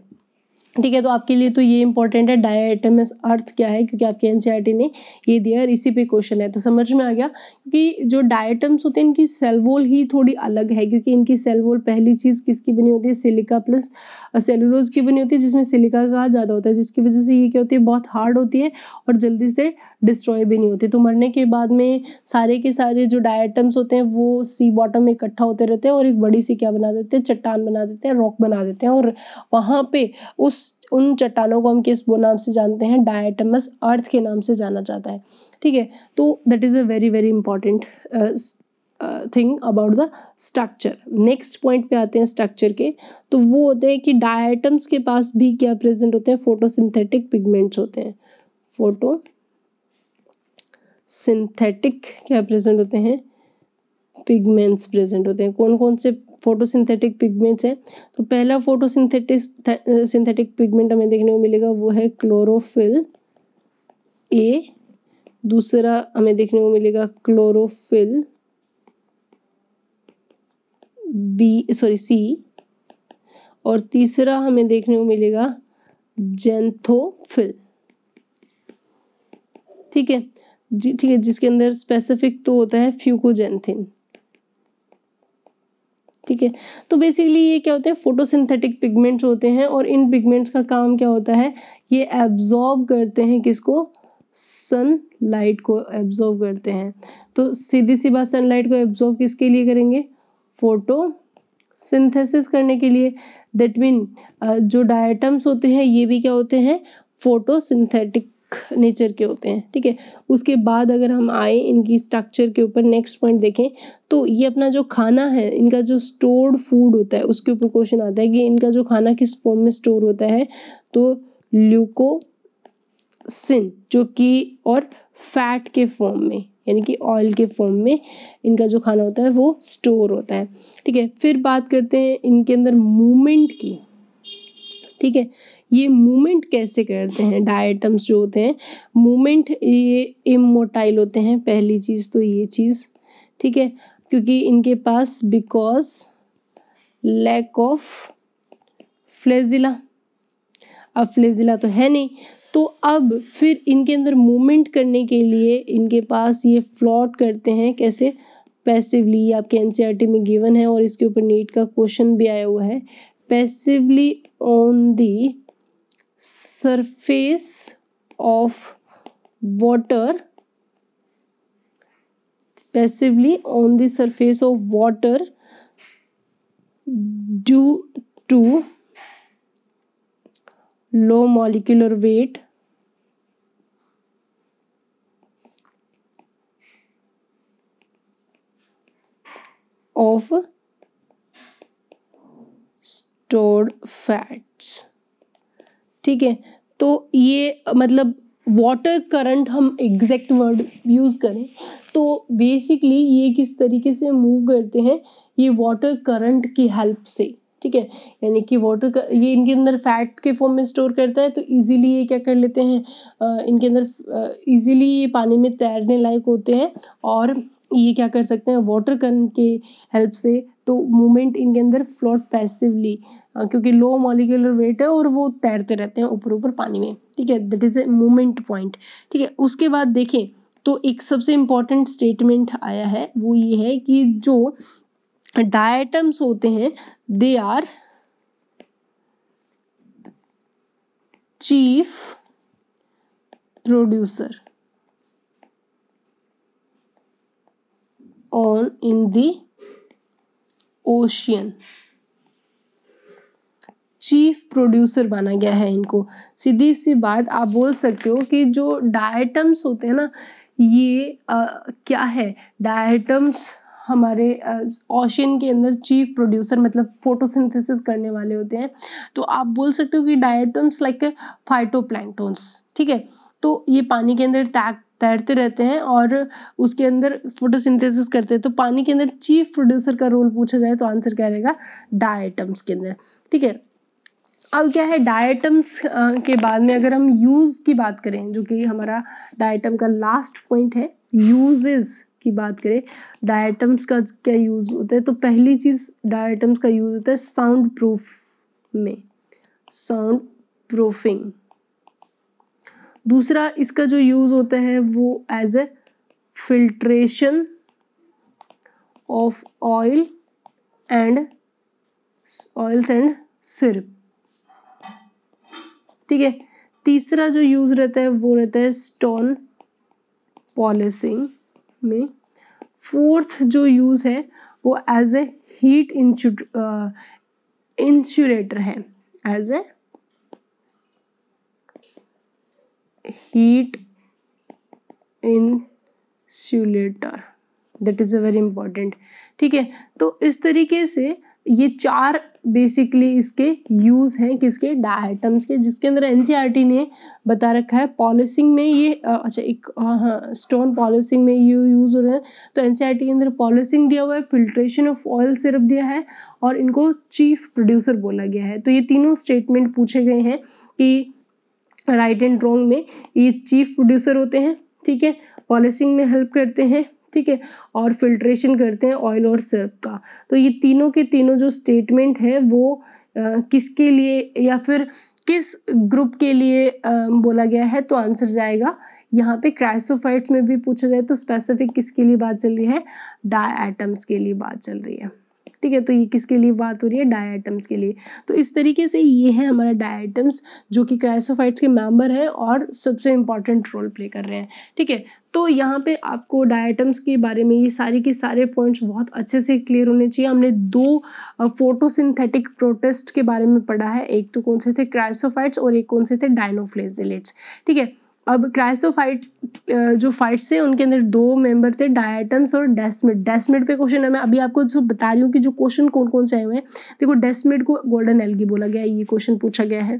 Speaker 1: ठीक है, तो आपके लिए तो ये इंपॉर्टेंट है डायटमस अर्थ क्या है, क्योंकि आपके एनसीईआरटी ने ये दिया और इसी पे क्वेश्चन है, तो समझ में आ गया। क्योंकि जो डायटम्स होते हैं इनकी सेल वॉल ही थोड़ी अलग है, क्योंकि इनकी सेल वॉल पहली चीज़ किसकी बनी होती है, सिलिका प्लस सेलुलोज की बनी होती है, जिसमें सिलिका का ज़्यादा होता है, जिसकी वजह से ये क्या होती है, बहुत हार्ड होती है और जल्दी से डिस्ट्रॉय भी नहीं होती। तो मरने के बाद में सारे के सारे जो डायटम्स होते हैं वो सी बॉटम में इकट्ठा होते रहते हैं और एक बड़ी सी क्या बना देते हैं, चट्टान बना देते हैं, रॉक बना देते हैं। और वहाँ पे उन चट्टानों को हम किस नाम से जानते हैं, डायटमस अर्थ के नाम से जाना जाता है। ठीक है, तो that is a very very important thing about the structure. Next point पे आते हैं स्ट्रक्चर के, तो वो होते हैं कि डायटम्स के पास भी क्या प्रेजेंट होते हैं, फोटोसिंथेटिक पिगमेंट्स होते हैं। फोटोसिंथेटिक क्या प्रेजेंट होते हैं, पिगमेंट्स प्रेजेंट होते हैं। कौन कौन से फोटोसिंथेटिक पिगमेंट्स हैं, तो पहला सिंथेटिक पिगमेंट हमें देखने को मिलेगा वो है क्लोरोफिल ए, दूसरा हमें देखने को मिलेगा क्लोरोफिल सी, और तीसरा हमें देखने को मिलेगा जेंथोफिल। ठीक है जी, ठीक है, जिसके अंदर स्पेसिफिक तो होता है फ्यूकोजेंथिन। ठीक है, तो बेसिकली ये क्या होते हैं, फोटोसिंथेटिक पिगमेंट्स होते हैं और इन पिगमेंट्स का काम क्या होता है, ये एब्जॉर्ब करते हैं किसको, सनलाइट को एब्जॉर्ब करते हैं। तो सीधी सी बात, सनलाइट को एब्जॉर्ब किसके लिए करेंगे, फोटोसिंथेसिस करने के लिए। दैट मीन जो डायटम्स होते हैं ये भी क्या होते हैं, फोटोसिंथेटिक नेचर के होते हैं। ठीक है, उसके बाद अगर हम आए इनकी स्ट्रक्चर के ऊपर, नेक्स्ट पॉइंट देखें, तो ये अपना जो खाना है, इनका जो स्टोर्ड फूड होता है उसके ऊपर क्वेश्चन आता है कि इनका जो खाना किस फॉर्म में स्टोर होता है, तो ल्यूकोसिन जो कि, और फैट के फॉर्म में यानी कि ऑयल के फॉर्म में इनका जो खाना होता है वो स्टोर होता है। ठीक है, फिर बात करते हैं इनके अंदर मूवमेंट की। ठीक है, ये मूवमेंट कैसे करते हैं, डायटम्स जो होते हैं मूवमेंट, ये इमोटाइल होते हैं, पहली चीज़ तो ये चीज़। ठीक है, क्योंकि इनके पास बिकॉज लैक ऑफ फ्लैजिला। अब फ्लैजिला तो है नहीं, तो अब फिर इनके अंदर मूवमेंट करने के लिए इनके पास ये फ्लोट करते हैं, कैसे? पैसिवली। आपके एनसीईआरटी में गिवन है और इसके ऊपर नीट का क्वेश्चन भी आया हुआ है। Passively on the surface of water, passively on the surface of water due to low molecular weight of stored fats। ठीक है, तो ये मतलब वाटर करंट हम एग्जैक्ट वर्ड यूज करें तो बेसिकली ये किस तरीके से मूव करते हैं, ये वाटर करंट की हेल्प से। ठीक है, यानी कि ये इनके अंदर फैट के फॉर्म में स्टोर करता है, तो इजीली ये क्या कर लेते हैं, इनके अंदर इजीली ये पानी में तैरने लायक होते हैं और ये क्या कर सकते हैं, वाटर करंट के हेल्प से। तो मूवमेंट इनके अंदर फ्लोट पैसिवली, क्योंकि लो मॉलिक्यूलर वेट है और वो तैरते रहते हैं ऊपर ऊपर पानी में। ठीक है, that is a movement point. ठीक है, उसके बाद देखें तो एक सबसे इम्पॉर्टेंट स्टेटमेंट आया है, वो ये है कि जो डायटम्स होते हैं they are chief producer on in the ocean. Chief producer माना गया है इनको। सीधी सी बात आप बोल सकते हो कि जो डायटम्स होते हैं ना, ये क्या है, डायटम्स हमारे ओशियन के अंदर चीफ प्रोड्यूसर मतलब फोटोसिंथेसिस करने वाले होते हैं। तो आप बोल सकते हो कि डायटम्स लाइक फाइटोप्लैंक्टन्स। ठीक है, तो ये पानी के अंदर तैरते रहते हैं और उसके अंदर फोटोसिंथेसिस करते हैं। तो पानी के अंदर चीफ प्रोड्यूसर का रोल पूछा जाए तो आंसर क्या रहेगा, डायटम्स के अंदर। ठीक है, अब क्या है डायटम्स के बाद में अगर हम यूज की बात करें, जो कि हमारा डायटम का लास्ट पॉइंट है, यूजेस की बात करें, डायटम्स का क्या यूज होता है, तो पहली चीज डायटम्स का यूज होता है साउंड प्रूफ में, साउंड प्रूफिंग। दूसरा इसका जो यूज होता है वो as a filtration of oils and syrup. ठीक है, तीसरा जो यूज रहता है वो रहता है स्टोन पॉलिशिंग में। फोर्थ जो यूज है वो एज ए हीट इंसुलेटर है, as a heat insulator, that is a very important. ठीक है, तो इस तरीके से ये चार बेसिकली इसके यूज हैं, किसके, डायटम्स के, जिसके अंदर एनसीईआरटी ने बता रखा है। पॉलिशिंग में ये अच्छा एक हाँ स्टोन पॉलिशिंग में ये यूज हो रहा है, तो एनसीईआरटी के अंदर पॉलिशिंग दिया हुआ है, फिल्ट्रेशन ऑफ ऑयल सिरप दिया है और इनको चीफ प्रोड्यूसर बोला गया है। तो ये तीनों स्टेटमेंट पूछे गए हैं कि राइट एंड रॉन्ग में ये चीफ प्रोड्यूसर होते हैं। ठीक है, पॉलिशिंग में हेल्प करते हैं। ठीक है, और फिल्ट्रेशन करते हैं ऑयल और सिरप का। तो ये तीनों के तीनों जो स्टेटमेंट है वो किसके लिए या फिर किस ग्रुप के लिए बोला गया है, तो आंसर जाएगा यहाँ पे क्राइसोफाइट्स में भी पूछा जाए तो स्पेसिफिक किसके लिए बात चल रही है, डायटम्स के लिए बात चल रही है। ठीक है, तो ये किसके लिए बात हो रही है, डायटम्स के लिए। तो इस तरीके से ये है हमारा डायटम्स, जो कि क्राइसोफाइट्स के मेंबर हैं और सबसे इंपॉर्टेंट रोल प्ले कर रहे हैं। ठीक है, तो यहाँ पे आपको डायटम्स के बारे में ये सारे के सारे पॉइंट्स बहुत अच्छे से क्लियर होने चाहिए। हमने दो फोटोसिंथेटिक प्रोटिस्ट के बारे में पढ़ा है, एक तो कौन से थे, क्राइसोफाइट्स, और एक कौन से थे, डायनोफ्लेजिलेट्स। ठीक है, अब क्राइसोफाइट जो फाइट्स थे उनके अंदर दो मेंबर थे, डायटम्स और डेस्मिड। डेस्मिड पे क्वेश्चन है, मैं अभी आपको जो बता रही हूँ कि जो क्वेश्चन कौन कौन से आए हुए हैं। देखो, डेस्मिड को गोल्डन एल्गी बोला गया है, ये क्वेश्चन पूछा गया है।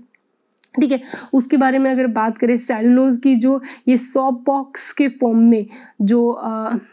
Speaker 1: ठीक है, उसके बारे में अगर बात करें, सेलुलोज की जो ये सॉप बॉक्स के फॉर्म में जो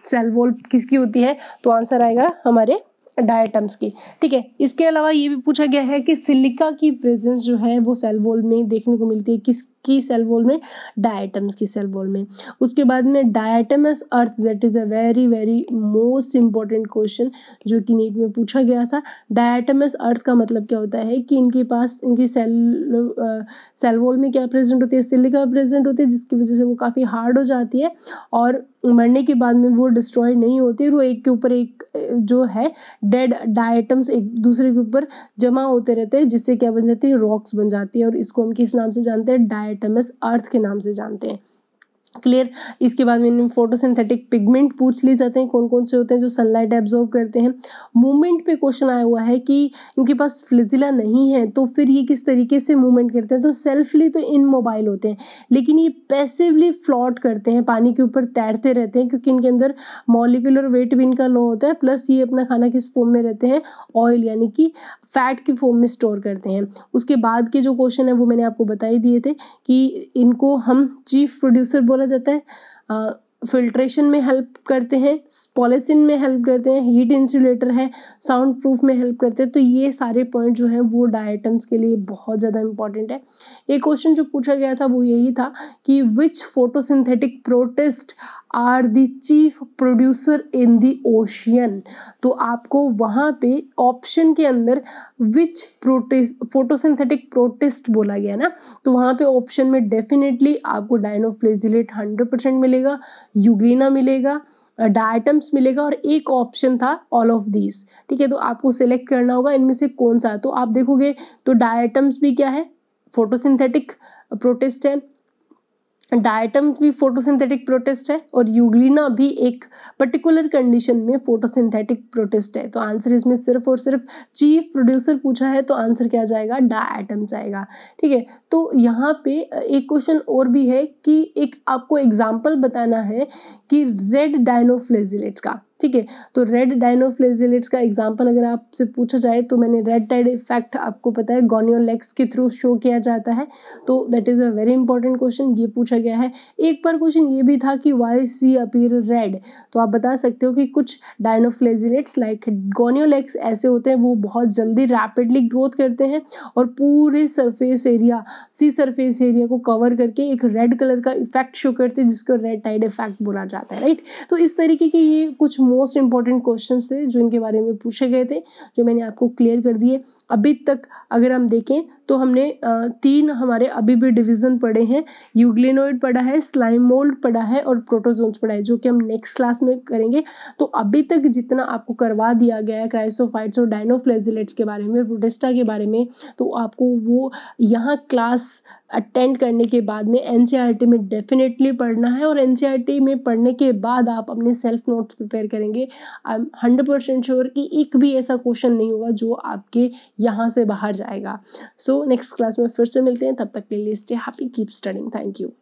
Speaker 1: सेल वॉल किसकी होती है, तो आंसर आएगा हमारे डायटम्स की। ठीक है, इसके अलावा ये भी पूछा गया है कि सिलिका की प्रेजेंस जो है वो सेल वॉल में देखने को मिलती है, किसकी सेल वॉल में, डायटम्स की सेल वॉल में। उसके बाद में diatomaceous earth, that is a very very most important question जो कि नीट में पूछा गया था। डायटमस अर्थ का मतलब क्या होता है कि इनके पास इनकी सेल वॉल में क्या प्रेजेंट होती है, सिलिका प्रेजेंट होती है, जिसकी वजह से वो काफ़ी हार्ड हो जाती है और मरने के बाद में वो डिस्ट्रॉय नहीं होती, वो एक के ऊपर एक जो है डेड डायटम्स एक दूसरे के ऊपर जमा होते रहते हैं, जिससे क्या बन जाती है, रॉक्स बन जाती है और इसको हम किस नाम से जानते हैं, डायटमस अर्थ के नाम से जानते हैं। क्लियर। इसके बाद में फोटोसिंथेटिक पिगमेंट पूछ लिए जाते हैं, कौन कौन से होते हैं जो सनलाइट एब्जॉर्ब करते हैं। मूवमेंट पे क्वेश्चन आया हुआ है कि इनके पास फ्लैजिला नहीं है तो फिर ये किस तरीके से मूवमेंट करते हैं, तो सेल्फली तो इनमोबाइल होते हैं, लेकिन ये पैसिवली फ्लोट करते हैं, पानी के ऊपर तैरते रहते हैं, क्योंकि इनके अंदर मॉलिक्यूलर वेट भी इनका लो होता है, प्लस ये अपना खाना किस फॉर्म में रहते हैं, ऑयल यानी कि फैट की फॉर्म में स्टोर करते हैं। उसके बाद के जो क्वेश्चन है वो मैंने आपको बता ही दिए थे कि इनको हम चीफ प्रोड्यूसर बोला जाता है, फिल्ट्रेशन में हेल्प करते हैं, पॉलिसिन में हेल्प करते हैं, हीट इंसुलेटर है, साउंड प्रूफ में हेल्प करते हैं। तो ये सारे पॉइंट जो हैं वो डायटम्स के लिए बहुत ज़्यादा इंपॉर्टेंट है। एक क्वेश्चन जो पूछा गया था वो यही था कि which photosynthetic protist are the chief producer in the ocean. तो आपको वहाँ पे ऑप्शन के अंदर विच प्रोटिस्ट फोटोसिंथेटिक प्रोटिस्ट बोला गया ना, तो वहाँ पे ऑप्शन में डेफिनेटली आपको डायनोफ्लेजिलेट 100% मिलेगा, यूग्लिना मिलेगा, डायटम्स मिलेगा और एक ऑप्शन था ऑल ऑफ दीज। ठीक है, तो आपको सिलेक्ट करना होगा इनमें से कौन सा। तो आप देखोगे तो डायटम्स भी क्या है, फोटोसिंथेटिक प्रोटिस्ट है, डायटम भी फोटोसिंथेटिक प्रोटिस्ट है और यूग्लिना भी एक पर्टिकुलर कंडीशन में फोटोसिंथेटिक प्रोटिस्ट है। तो आंसर इसमें सिर्फ और सिर्फ चीफ प्रोड्यूसर पूछा है तो आंसर क्या जाएगा, डायटम जाएगा। ठीक है, तो यहाँ पे एक क्वेश्चन और भी है कि एक आपको एग्जाम्पल बताना है कि रेड डायनोफ्लेजिलेट्स का। ठीक है, तो रेड डायनोफ्लेजिलेट्स का एग्जाम्पल अगर आपसे पूछा जाए तो मैंने रेड टाइड इफेक्ट आपको पता है गोनियोलेक्स के थ्रू शो किया जाता है, तो that is a very important question, ये पूछा गया है। एक बार क्वेश्चन ये भी था कि वाई सी अपीयर रेड, तो आप बता सकते हो कि कुछ डायनोफ्लेजिलेट्स लाइक गोनियोलेक्स ऐसे होते हैं वो बहुत जल्दी रैपिडली ग्रोथ करते हैं और पूरे सरफेस एरिया, सी सरफेस एरिया को कवर करके एक रेड कलर का इफेक्ट शो करते हैं जिसको रेड टाइड इफेक्ट बोला जाता है, राइट। तो इस तरीके के ये कुछ मोस्ट इंपॉर्टेंट क्वेश्चन थे जो इनके बारे में पूछे गए थे, जो मैंने आपको क्लियर कर दिए। अभी तक अगर हम देखें तो हमने 3 हमारे अभी भी डिवीजन पढ़े हैं, यूग्लिनोइड पढ़ा है, स्लाइम मोल्ड पढ़ा है और प्रोटोजोन्स पढ़ा है, जो कि हम नेक्स्ट क्लास में करेंगे। तो अभी तक जितना आपको करवा दिया गया है क्राइसोफाइट्स और डायनोफ्लेजिलेट्स के बारे में, प्रोटिस्टा के बारे में, तो आपको वो यहाँ क्लास अटेंड करने के बाद में एनसीईआरटी में डेफिनेटली पढ़ना है और एनसीईआरटी में पढ़ने के बाद आप अपने सेल्फ नोट्स प्रिपेयर करेंगे। आई एम 100% श्योर कि एक भी ऐसा क्वेश्चन नहीं होगा जो आपके यहाँ से बाहर जाएगा। सो नेक्स्ट क्लास में फिर से मिलते हैं, तब तक के लिए stay happy, keep studying, thank you.